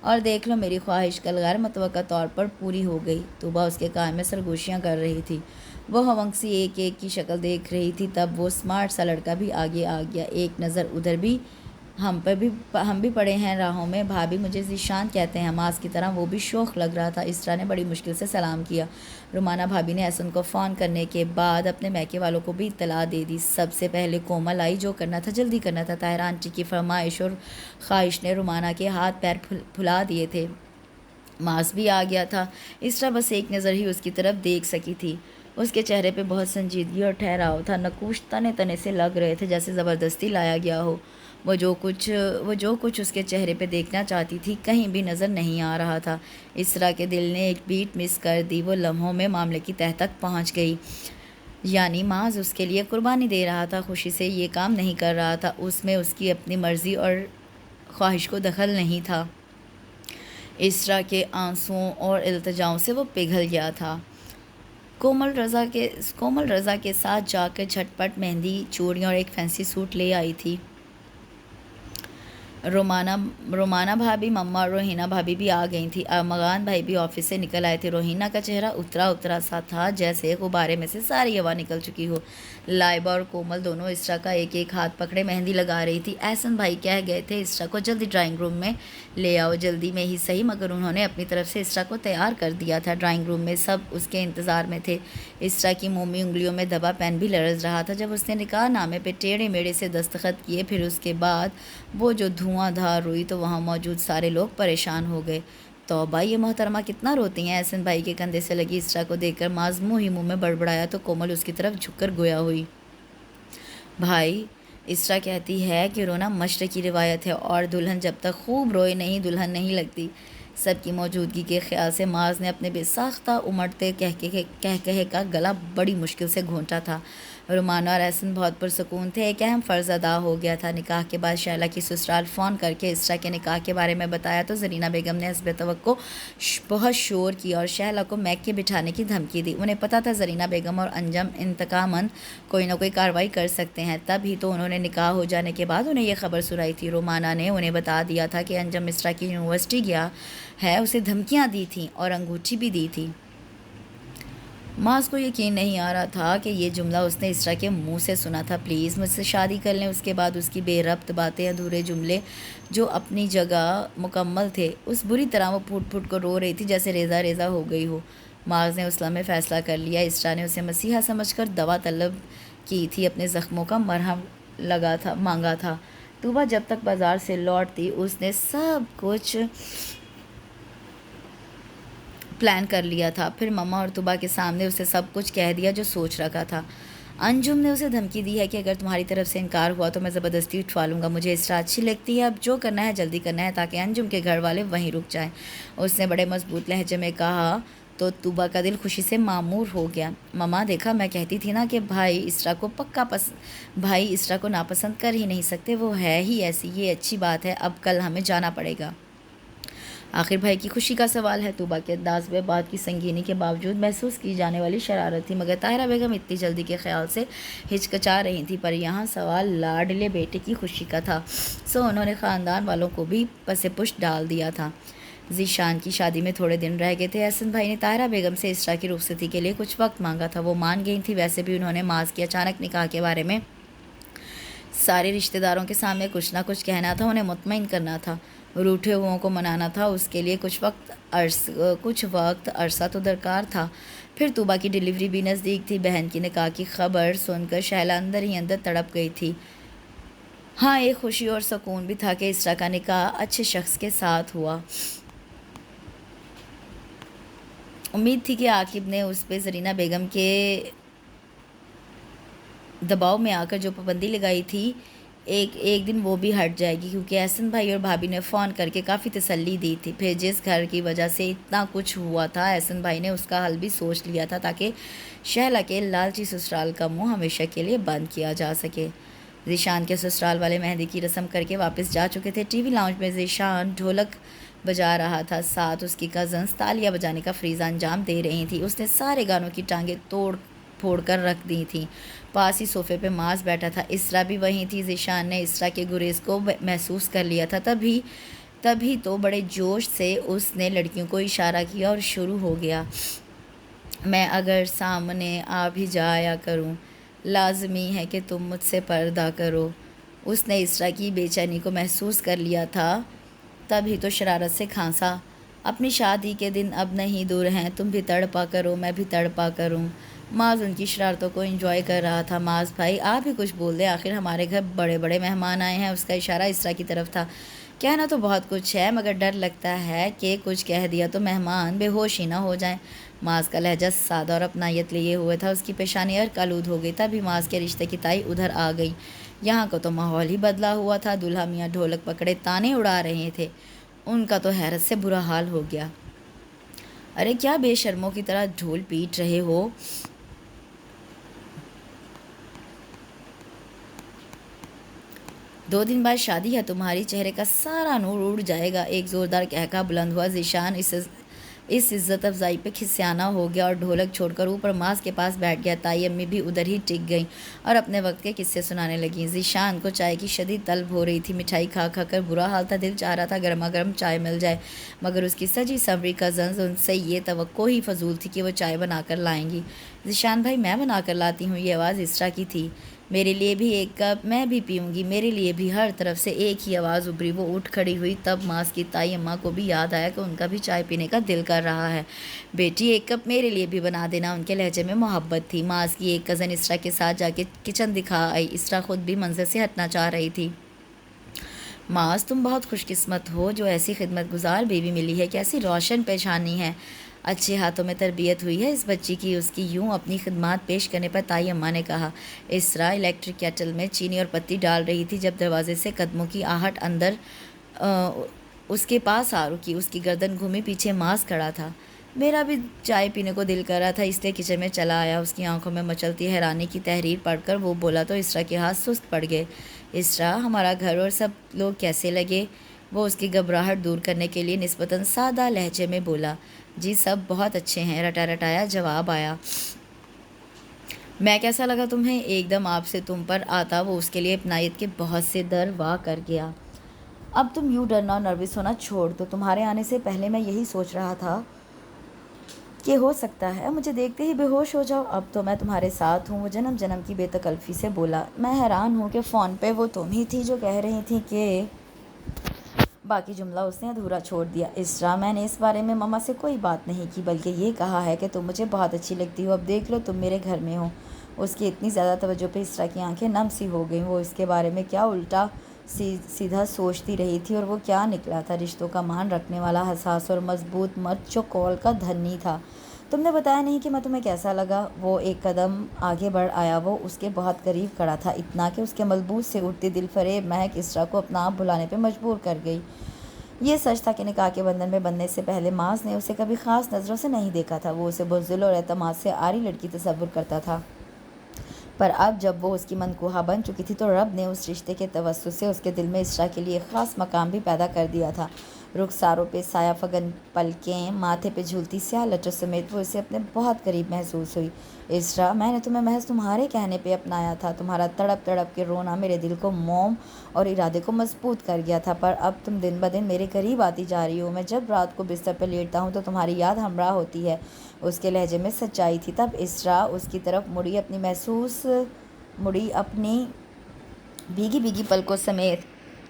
Speaker 1: اور دیکھ لو میری خواہش کل غیر متوقع طور پر پوری ہو گئی۔ طوبیٰ اس کے کان میں سرگوشیاں کر رہی تھی، وہ ہونک سی ایک ایک کی شکل دیکھ رہی تھی۔ تب وہ سمارٹ سا لڑکا بھی آگے آ گیا۔ ایک نظر ادھر بھی، ہم بھی پڑے ہیں راہوں میں۔ بھابھی مجھے ذیشان کہتے ہیں، معاذ کی طرح وہ بھی شوخ لگ رہا تھا۔ اسرا نے بڑی مشکل سے سلام کیا۔ رومانہ بھابھی نے احسن کو فون کرنے کے بعد اپنے میکے والوں کو بھی اطلاع دے دی۔ سب سے پہلے کومل آئی، جو کرنا تھا جلدی کرنا تھا۔ طاہرہ آنٹی کی فرمائش اور خواہش نے رومانہ کے ہاتھ پیر پھلا دیے تھے۔ معاذ بھی آ گیا تھا۔ اسرا بس ایک نظر ہی اس کی طرف دیکھ سکی تھی۔ اس کے چہرے پہ بہت سنجیدگی اور ٹھہراؤ تھا۔ نقوش تنے تنے سے لگ رہے تھے، جیسے زبردستی لایا گیا ہو۔ وہ جو کچھ اس کے چہرے پہ دیکھنا چاہتی تھی کہیں بھی نظر نہیں آ رہا تھا۔ اسرا کے دل نے ایک بیٹ مس کر دی۔ وہ لمحوں میں معاملے کی تہہ تک پہنچ گئی، یعنی معاذ اس کے لیے قربانی دے رہا تھا، خوشی سے یہ کام نہیں کر رہا تھا، اس میں اس کی اپنی مرضی اور خواہش کو دخل نہیں تھا۔ اسرا کے آنسوؤں اور التجاؤں سے وہ پگھل گیا تھا۔ کومل رضا کے ساتھ جا کر جھٹ پٹ مہندی، چوڑیاں اور ایک فینسی سوٹ لے آئی تھی۔ رومانہ بھابھی، مما اور روحینہ بھابھی بھی آ گئی تھیں۔ مغان بھائی بھی آفس سے نکل آئے تھے۔ روحینہ کا چہرہ اترا سا تھا، جیسے غبارے میں سے ساری ہوا نکل چکی ہو۔ لائبہ اور کومل دونوں اسرا کا ایک ایک ہاتھ پکڑے مہندی لگا رہی تھی۔ احسن بھائی کہہ گئے تھے اسرا کو جلدی ڈرائنگ روم میں لے آؤ، جلدی میں ہی صحیح، مگر انہوں نے اپنی طرف سے اسرا کو تیار کر دیا تھا۔ ڈرائنگ روم میں سب اس کے انتظار میں تھے۔ اسرا کی مومی انگلیوں میں دبا پین بھی لرز رہا تھا جب اس نے نکاح نامے پہ ٹیڑھے میڑھے سے دستخط کیے۔ پھر اس کے بعد وہ جو دھواں دھار ہوئی تو وہاں موجود سارے لوگ پریشان ہو گئے۔ توبہ، یہ محترمہ کتنا روتی ہیں۔ احسن بھائی کے کندھے سے لگی اسرا کو دیکھ کر معاذ منہ ہی منہ میں بڑبڑایا تو کومل اس کی طرف جھک کر گویا ہوئی۔ بھائی، اسرا کہتی ہے کہ رونا مشرقی روایت ہے اور دلہن جب تک خوب روئے نہیں دلہن نہیں لگتی۔ سب کی موجودگی کے خیال سے معاذ نے اپنے بے ساختہ امڑتے کہے کا گلا بڑی مشکل سے گھونٹا تھا۔ رومانہ اور احسن بہت پرسکون تھے۔ ایک اہم فرض ادا ہو گیا تھا۔ نکاح کے بعد شہلا کی سسرال فون کر کے اسرا کے نکاح کے بارے میں بتایا تو زرینہ بیگم نے حسب توقع بہت شور کیا اور شہلا کو میکے بٹھانے کی دھمکی دی۔ انہیں پتہ تھا زرینہ بیگم اور انجم انتقاماً کوئی نہ کوئی کارروائی کر سکتے ہیں، تب ہی تو انہوں نے نکاح ہو جانے کے بعد انہیں یہ خبر سنائی تھی۔ رومانہ نے انہیں بتا دیا تھا کہ انجم اسرا کی یونیورسٹی گیا ہے، اسے دھمکیاں دی تھیں اور انگوٹھی بھی دی تھی۔ معاذ کو یقین نہیں آ رہا تھا کہ یہ جملہ اس نے اسرا کے منہ سے سنا تھا، پلیز مجھ سے شادی کر لیں۔ اس کے بعد اس کی بے ربط باتیں، ادھورے جملے جو اپنی جگہ مکمل تھے، اس بری طرح وہ پھوٹ پھوٹ کر رو رہی تھی جیسے ریزہ ریزہ ہو گئی ہو۔ معاذ نے اس لمحے فیصلہ کر لیا۔ اسرا نے اسے مسیحا سمجھ کر دوا طلب کی تھی، اپنے زخموں کا مرہم مانگا تھا۔ طوبیٰ جب تک بازار سے لوٹتی اس نے سب کچھ پلان کر لیا تھا، پھر مما اور طوبیٰ کے سامنے اسے سب کچھ کہہ دیا جو سوچ رکھا تھا۔ انجم نے اسے دھمکی دی ہے کہ اگر تمہاری طرف سے انکار ہوا تو میں زبردستی اٹھوا لوں گا۔ مجھے اسرا اچھی لگتی ہے، اب جو کرنا ہے جلدی کرنا ہے تاکہ انجم کے گھر والے وہیں رک جائیں، اس نے بڑے مضبوط لہجے میں کہا تو طوبیٰ کا دل خوشی سے معمور ہو گیا۔ مما دیکھا، میں کہتی تھی نا کہ بھائی اسرا کو ناپسند کر ہی نہیں سکتے، وہ ہے ہی ایسی، یہ اچھی بات ہے، اب کل ہمیں جانا پڑے گا۔ آخر بھائی کی خوشی کا سوال ہے۔ طوبیٰ کے انداز میں بات کی سنگینی کے باوجود محسوس کی جانے والی شرارت تھی، مگر طاہرہ بیگم اتنی جلدی کے خیال سے ہچکچا رہی تھی، پر یہاں سوال لاڈلے بیٹے کی خوشی کا تھا، سو انہوں نے خاندان والوں کو بھی پس پشت ڈال دیا تھا۔ ذیشان کی شادی میں تھوڑے دن رہ گئے تھے۔ احسن بھائی نے طاہرہ بیگم سے اسرا کی رخصتی کے لیے کچھ وقت مانگا تھا، وہ مان گئی تھی۔ ویسے بھی انہوں نے معاذ کے اچانک نکاح کے بارے میں سارے رشتہ داروں کے سامنے کچھ نہ کچھ کہنا تھا، انہیں مطمئن کرنا تھا، روٹھے ہوئوں کو منانا تھا۔ اس کے لیے کچھ وقت عرصہ تو درکار تھا۔ پھر طوبا کی ڈیلیوری بھی نزدیک تھی۔ بہن کی نکاح کی خبر سن کر شہلا اندر ہی اندر تڑپ گئی تھی۔ ہاں، ایک خوشی اور سکون بھی تھا کہ اسرا کا نکاح اچھے شخص کے ساتھ ہوا۔ امید تھی کہ عاقب نے اس پہ زرینہ بیگم کے دباؤ میں آ کر جو پابندی لگائی تھی ایک دن وہ بھی ہٹ جائے گی، کیونکہ احسن بھائی اور بھابھی نے فون کر کے کافی تسلی دی تھی۔ پھر جس گھر کی وجہ سے اتنا کچھ ہوا تھا، احسن بھائی نے اس کا حل بھی سوچ لیا تھا تاکہ شہلا کے لالچی سسرال کا منہ ہمیشہ کے لیے بند کیا جا سکے۔ ذیشان کے سسرال والے مہندی کی رسم کر کے واپس جا چکے تھے۔ ٹی وی لاؤنج میں ذیشان ڈھولک بجا رہا تھا، ساتھ اس کی کزنس تالیاں بجانے کا فریضہ انجام دے رہی تھیں۔ اس نے سارے گانوں کی ٹانگیں توڑ پھوڑ کر رکھ دی تھیں۔ پاس ہی صوفے پہ معاذ بیٹھا تھا، اسرا بھی وہیں تھی۔ ذیشان نے اسرا کے گریز کو محسوس کر لیا تھا، تبھی تو بڑے جوش سے اس نے لڑکیوں کو اشارہ کیا اور شروع ہو گیا، میں اگر سامنے آ بھی جایا کروں، لازمی ہے کہ تم مجھ سے پردہ کرو۔ اس نے اسرا کی بے چینی کو محسوس کر لیا تھا، تبھی تو شرارت سے کھانسا، اپنی شادی کے دن اب نہیں دور ہیں، تم بھی تڑپا کرو، میں بھی تڑپا کروں۔ معاذ ان کی شرارتوں کو انجوائے کر رہا تھا۔ معاذ بھائی آپ بھی کچھ بول دیں، آخر ہمارے گھر بڑے بڑے مہمان آئے ہیں۔ اس کا اشارہ اسرا کی طرف تھا۔ کہنا تو بہت کچھ ہے، مگر ڈر لگتا ہے کہ کچھ کہہ دیا تو مہمان بے ہوش ہی نہ ہو جائیں۔ معاذ کا لہجہ سادہ اور اپنائیت لیے ہوئے تھا، اس کی پیشانی عرق آلود ہو گئی۔ تبھی معاذ کے رشتے کی تائی ادھر آ گئی۔ یہاں کا تو ماحول ہی بدلا ہوا تھا۔ دولہا میاں ڈھولک پکڑے تانے اڑا رہے تھے، ان کا تو حیرت سے برا حال ہو گیا۔ ارے کیا بے شرموں کی طرح ڈھول پیٹ رہے ہو؟ 2 دن بعد شادی ہے، تمہاری چہرے کا سارا نور اڑ جائے گا۔ ایک زوردار قہقہہ بلند ہوا۔ ذیشان اس عزت افزائی پہ کھسیانہ ہو گیا اور ڈھولک چھوڑ کر اوپر معاذ کے پاس بیٹھ گیا۔ تائی امی بھی ادھر ہی ٹک گئیں اور اپنے وقت کے قصے سنانے لگیں۔ ذیشان کو چائے کی شدید طلب ہو رہی تھی، مٹھائی کھا کھا کر برا حال تھا، دل چاہ رہا تھا گرما گرم چائے مل جائے، مگر اس کی سجی سنوری کزنز ان سے یہ توقع ہی فضول تھی کہ وہ چائے بنا کر لائیں گی۔ ذیشان بھائی میں بنا کر لاتی ہوں، یہ آواز اسرا کی تھی۔ میرے لیے بھی ایک کپ، میں بھی پیوں گی، میرے لیے بھی۔ ہر طرف سے ایک ہی آواز ابھری۔ وہ اٹھ کھڑی ہوئی، تب معاذ کی تائی اماں کو بھی یاد آیا کہ ان کا بھی چائے پینے کا دل کر رہا ہے۔ بیٹی ایک کپ میرے لیے بھی بنا دینا۔ ان کے لہجے میں محبت تھی۔ معاذ کی ایک کزن اسرا کے ساتھ جا کے کچن دکھا آئی۔ اسرا خود بھی منظر سے ہٹنا چاہ رہی تھی۔ معاذ تم بہت خوش قسمت ہو جو ایسی خدمت گزار بیوی ملی ہے، کیسی روشن پیشانی ہے، اچھے ہاتھوں میں تربیت ہوئی ہے اس بچی کی۔ اس کی یوں اپنی خدمات پیش کرنے پر تائی اماں نے کہا۔ اسرا الیکٹرک کیٹل میں چینی اور پتی ڈال رہی تھی جب دروازے سے قدموں کی آہٹ اندر اس کے پاس آ رکی۔ اس کی گردن گھومی، پیچھے معاذ کھڑا تھا۔ میرا بھی چائے پینے کو دل کر رہا تھا، اس لیے کچن میں چلا آیا۔ اس کی آنکھوں میں مچلتی حیرانی کی تحریر پڑھ کر وہ بولا تو اسرا کے ہاتھ سست پڑ گئے۔ اسرا ہمارا گھر اور سب لوگ کیسے لگے؟ وہ اس کی گھبراہٹ دور کرنے کے لیے نسبتاً سادہ لہجے میں بولا۔ جی سب بہت اچھے ہیں، رٹا رٹایا جواب آیا۔ میں کیسا لگا تمہیں؟ ایک دم آپ سے تم پر آتا وہ اس کے لیے اپنائیت کے بہت سے در وا کر گیا۔ اب تم یوں ڈرنا اور نروس ہونا چھوڑ دو، تمہارے آنے سے پہلے میں یہی سوچ رہا تھا کہ ہو سکتا ہے مجھے دیکھتے ہی بے ہوش ہو جاؤ۔ اب تو میں تمہارے ساتھ ہوں، وہ جنم جنم کی بے تکلفی سے بولا۔ میں حیران ہوں کہ فون پہ وہ تم ہی تھی جو کہہ رہی تھی کہ… باقی جملہ اس نے ادھورا چھوڑ دیا۔ اسرا میں نے اس بارے میں مما سے کوئی بات نہیں کی، بلکہ یہ کہا ہے کہ تم مجھے بہت اچھی لگتی ہو، اب دیکھ لو تم میرے گھر میں ہو۔ اس کی اتنی زیادہ توجہ پہ اسرا کی آنکھیں نم سی ہو گئیں۔ وہ اس کے بارے میں کیا الٹا سیدھا سوچتی رہی تھی اور وہ کیا نکلا تھا؟ رشتوں کا مان رکھنے والا حساس اور مضبوط مرد جو کول کا دھنی تھا۔ تم نے بتایا نہیں کہ میں تمہیں کیسا لگا؟ وہ ایک قدم آگے بڑھ آیا۔ وہ اس کے بہت قریب کھڑا تھا، اتنا کہ اس کے ملبوس سے اٹھتی دل فریب مہک اسرا کو اپنا آپ بھلانے پہ مجبور کر گئی۔ یہ سچ تھا کہ نکاح کے بندھن میں بندھنے سے پہلے معاذ نے اسے کبھی خاص نظروں سے نہیں دیکھا تھا۔ وہ اسے بزدل اور اعتماد سے عاری لڑکی تصور کرتا تھا، پر اب جب وہ اس کی منکوحہ بن چکی تھی تو رب نے اس رشتے کے توسط سے اس کے دل میں اسرا کے لیے ایک خاص مقام بھی پیدا کر دیا تھا۔ رخساروں پہ سایہ فگن پلکیں، ماتھے پہ جھولتی سیاہ لٹوں سمیت وہ اسے اپنے بہت قریب محسوس ہوئی۔ اسرا میں نے تمہیں محض تمہارے کہنے پہ اپنایا تھا، تمہارا تڑپ تڑپ کے رونا میرے دل کو موم اور ارادے کو مضبوط کر گیا تھا، پر اب تم دن بدن میرے قریب آتی جا رہی ہو۔ میں جب رات کو بستر پہ لیٹتا ہوں تو تمہاری یاد ہمراہ ہوتی ہے۔ اس کے لہجے میں سچائی تھی۔ تب اسرا اس کی طرف مڑی، اپنی بھیگی بھیگی پلکوں سمیت۔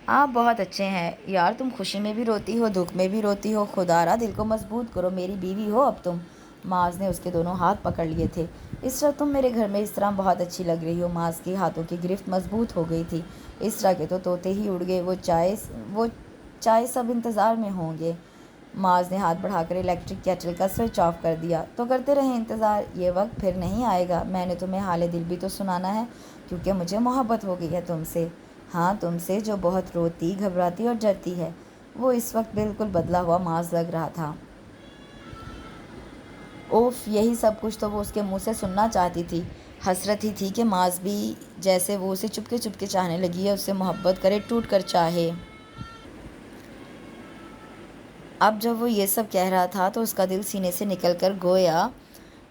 Speaker 1: آپ بہت اچھے ہیں یار، تم خوشی میں بھی روتی ہو، دکھ میں بھی روتی ہو، خدا را دل کو مضبوط کرو، میری بیوی ہو اب تم۔ معاذ نے اس کے دونوں ہاتھ پکڑ لیے تھے۔ اسرا تم میرے گھر میں اس طرح بہت اچھی لگ رہی ہو۔ معاذ کے ہاتھوں کی گرفت مضبوط ہو گئی تھی۔ اسرا کے تو طوطے ہی اڑ گئے، وہ چائے سب انتظار میں ہوں گے۔ معاذ نے ہاتھ بڑھا کر الیکٹرک کیٹل کا سوئچ آف کر دیا۔ تو کرتے رہیں انتظار، یہ وقت پھر نہیں آئے گا۔ میں نے تمہیں حال دل بھی تو سنانا ہے، کیونکہ مجھے محبت ہو گئی ہے تم سے۔ ہاں، تم سے جو بہت روتی، گھبراتی اور ڈرتی ہے۔ وہ اس وقت بالکل بدلا ہوا معاذ لگ رہا تھا۔ اوف، یہی سب کچھ تو وہ اس کے منہ سے سننا چاہتی تھی۔ حسرت ہی تھی کہ معاذ بھی جیسے وہ اسے چپکے چپکے چاہنے لگی ہے، اس سے محبت کرے، ٹوٹ کر چاہے۔ اب جب وہ یہ سب کہہ رہا تھا تو اس کا دل سینے سے نکل کر گویا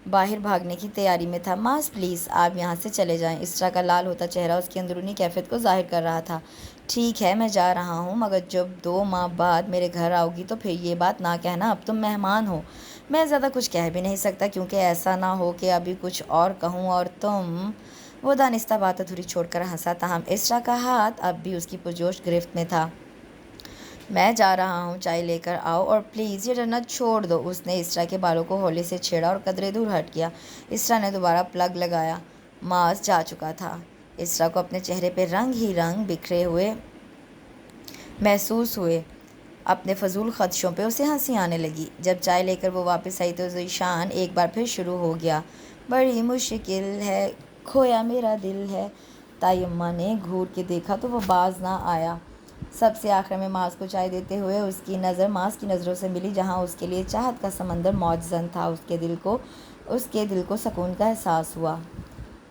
Speaker 1: باہر بھاگنے کی تیاری میں تھا۔ معاذ پلیز، آپ یہاں سے چلے جائیں۔ اسرا کا لال ہوتا چہرہ اس کی اندرونی کیفیت کو ظاہر کر رہا تھا۔ ٹھیک ہے، میں جا رہا ہوں، مگر جب 2 ماہ بعد میرے گھر آؤ گی تو پھر یہ بات نہ کہنا اب تم مہمان ہو۔ میں زیادہ کچھ کہہ بھی نہیں سکتا، کیونکہ ایسا نہ ہو کہ ابھی کچھ اور کہوں اور تم… وہ دانستہ بات ادھوری چھوڑ کر ہنسا، تاہم اسرا کا ہاتھ اب بھی اس کی پرجوش گرفت میں تھا۔ میں جا رہا ہوں، چائے لے کر آؤ، اور پلیز یہ ڈرنا چھوڑ دو۔ اس نے اسرا کے بالوں کو ہولے سے چھیڑا اور قدرے دور ہٹ گیا۔ اسرا نے دوبارہ پلگ لگایا۔ معاذ جا چکا تھا۔ اسرا کو اپنے چہرے پہ رنگ ہی رنگ بکھرے ہوئے محسوس ہوئے۔ اپنے فضول خدشوں پہ اسے ہنسی آنے لگی۔ جب چائے لے کر وہ واپس آئی تو ذیشان ایک بار پھر شروع ہو گیا۔ بڑی مشکل ہے، کھویا میرا دل ہے۔ تائمہ نے گھور کے دیکھا تو وہ باز نہ آیا۔ سب سے آخر میں معاذ کو چائے دیتے ہوئے اس کی نظر معاذ کی نظروں سے ملی، جہاں اس کے لیے چاہت کا سمندر موج زن تھا۔ اس کے دل کو سکون کا احساس ہوا۔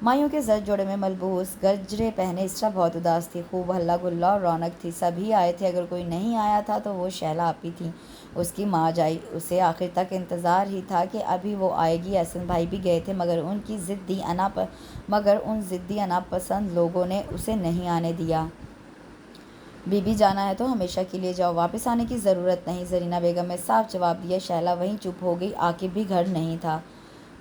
Speaker 1: مایوں کے زرد جوڑے میں ملبوس گجرے پہنے اسرا بہت اداس تھی۔ خوب ہلا گلا اور رونق تھی، سبھی آئے تھے، اگر کوئی نہیں آیا تھا تو وہ شہلا آپی تھیں، اس کی ماں جائی۔ اسے آخر تک انتظار ہی تھا کہ ابھی وہ آئے گی۔ احسن بھائی بھی گئے تھے، مگر ان ضدی انا پسند لوگوں نے اسے نہیں آنے دیا۔ بی بی جانا ہے تو ہمیشہ کے لیے جاؤ، واپس آنے کی ضرورت نہیں، زرینہ بیگم نے صاف جواب دیا۔ شہلا وہیں چپ ہو گئی۔ عاقب بھی گھر نہیں تھا۔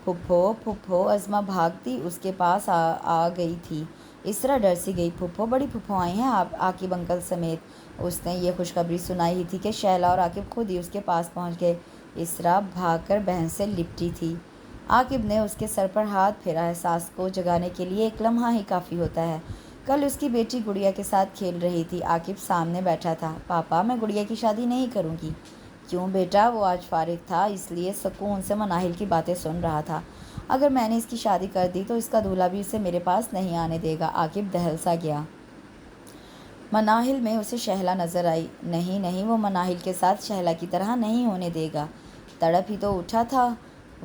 Speaker 1: پھپھو عظمیٰ بھاگتی اس کے پاس آ گئی تھی۔ اسرا ڈر سی گئی۔ پھپھو، بڑی پھپھو آئی ہیں عاقب انکل سمیت۔ اس نے یہ خوشخبری سنائی ہی تھی کہ شہلا اور عاقب خود ہی اس کے پاس پہنچ گئے۔ اسرا بھاگ کر بہن سے لپٹی تھی۔ عاقب نے اس کے سر پر ہاتھ پھیرا۔ احساس کو جگانے کے لیے ایک لمحہ ہی کافی ہوتا ہے۔ کل اس کی بیٹی گڑیا کے ساتھ کھیل رہی تھی۔ عاقب سامنے بیٹھا تھا۔ پاپا، میں گڑیا کی شادی نہیں کروں گی۔ کیوں بیٹا؟ وہ آج فارغ تھا، اس لیے سکون سے مناہل کی باتیں سن رہا تھا۔ اگر میں نے اس کی شادی کر دی تو اس کا دولہا بھی اسے میرے پاس نہیں آنے دے گا۔ عاقب دہل سا گیا۔ مناہل میں اسے شہلا نظر آئی۔ نہیں نہیں، وہ مناہل کے ساتھ شہلا کی طرح نہیں ہونے دے گا۔ تڑپ ہی تو اٹھا تھا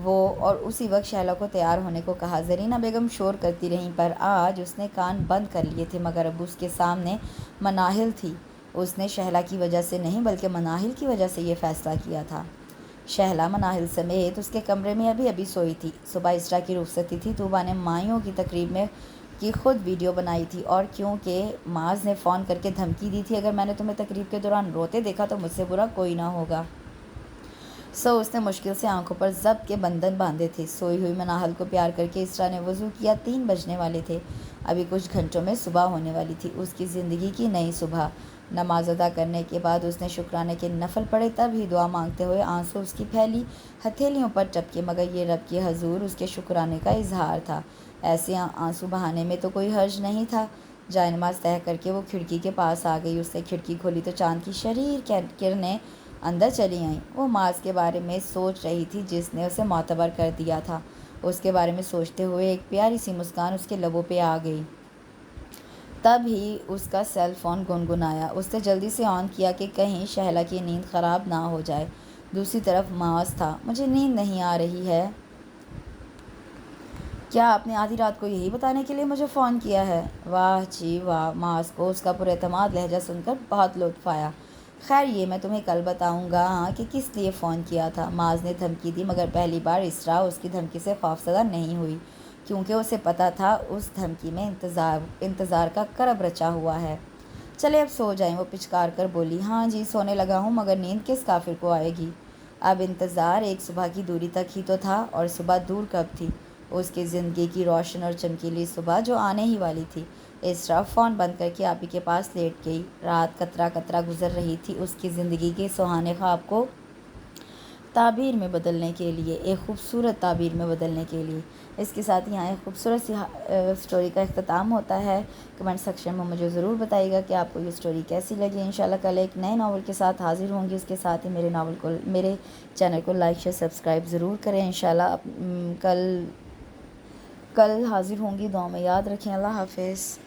Speaker 1: وہ، اور اسی وقت شہلا کو تیار ہونے کو کہا۔ زرینہ بیگم شور کرتی رہیں، پر آج اس نے کان بند کر لیے تھے، مگر اب اس کے سامنے مناہل تھی۔ اس نے شہلا کی وجہ سے نہیں بلکہ مناہل کی وجہ سے یہ فیصلہ کیا تھا۔ شہلا مناہل سمیت اس کے کمرے میں ابھی سوئی تھی۔ صبح اسرا کی رخصتی تھی۔ طوبیٰ نے مائیوں کی تقریب کی خود ویڈیو بنائی تھی، اور کیونکہ معاذ نے فون کر کے دھمکی دی تھی، اگر میں نے تمہیں تقریب کے دوران روتے دیکھا تو مجھ سے برا کوئی نہ ہوگا۔ اس نے مشکل سے آنکھوں پر ضبط کے بندھن باندھے تھے۔ سوئی ہوئی مناہل کو پیار کر کے اسرا نے وضو کیا۔ 3 بجنے والے تھے۔ ابھی کچھ گھنٹوں میں صبح ہونے والی تھی، اس کی زندگی کی نئی صبح۔ نماز ادا کرنے کے بعد اس نے شکرانے کے نفل پڑھے، تب ہی دعا مانگتے ہوئے آنسو اس کی پھیلی ہتھیلیوں پر ٹپکے، مگر یہ رب کے حضور اس کے شکرانے کا اظہار تھا۔ ایسے آنسو بہانے میں تو کوئی حرج نہیں تھا۔ جائے نماز طے کر کے وہ کھڑکی کے پاس آ گئی۔ اس نے کھڑکی کھولی تو چاند کی شریر کرنیں اندر چلی آئیں۔ وہ معاذ کے بارے میں سوچ رہی تھی، جس نے اسے معتبر کر دیا تھا۔ اس کے بارے میں سوچتے ہوئے ایک پیاری سی مسکان اس کے لبوں پہ آ گئی۔ تب ہی اس کا سیل فون گنگنایا۔ اس نے جلدی سے آن کیا کہ کہیں شہلا کی نیند خراب نہ ہو جائے۔ دوسری طرف معاذ تھا۔ مجھے نیند نہیں آ رہی ہے۔ کیا آپ نے آدھی رات کو یہی بتانے کے لیے مجھے فون کیا ہے؟ واہ جی واہ! معاذ کو اس کا پراعتماد لہجہ سن کر بہت لطف آیا۔ خیر، یہ میں تمہیں کل بتاؤں گا کہ کس لیے فون کیا تھا۔ معاذ نے دھمکی دی، مگر پہلی بار اسرا اس کی دھمکی سے خوفزدہ نہیں ہوئی، کیونکہ اسے پتہ تھا اس دھمکی میں انتظار کا کرب رچا ہوا ہے۔ چلے اب سو جائیں، وہ پچکار کر بولی۔ ہاں جی، سونے لگا ہوں، مگر نیند کس کافر کو آئے گی؟ اب انتظار ایک صبح کی دوری تک ہی تو تھا، اور صبح دور کب تھی؟ اس کی زندگی کی روشن اور چمکیلی صبح جو آنے ہی والی تھی۔ اسرا فون بند کر کے آپی کے پاس لیٹ گئی۔ رات قطرہ قطرہ گزر رہی تھی اس کی زندگی کے سہانے خواب کو تعبیر میں بدلنے کے لیے، ایک خوبصورت تعبیر میں بدلنے کے لیے۔ اس کے ساتھ یہاں ایک خوبصورت سی سٹوری کا اختتام ہوتا ہے۔ کمنٹ سیکشن میں مجھے ضرور بتائیے گا کہ آپ کو یہ سٹوری کیسی لگی۔ انشاءاللہ کل ایک نئے ناول کے ساتھ حاضر ہوں گی۔ اس کے ساتھ ہی میرے چینل کو لائک شیئر سبسکرائب ضرور کریں۔ انشاءاللہ کل حاضر ہوں گی، دعا میں یاد رکھیں۔ اللہ حافظ۔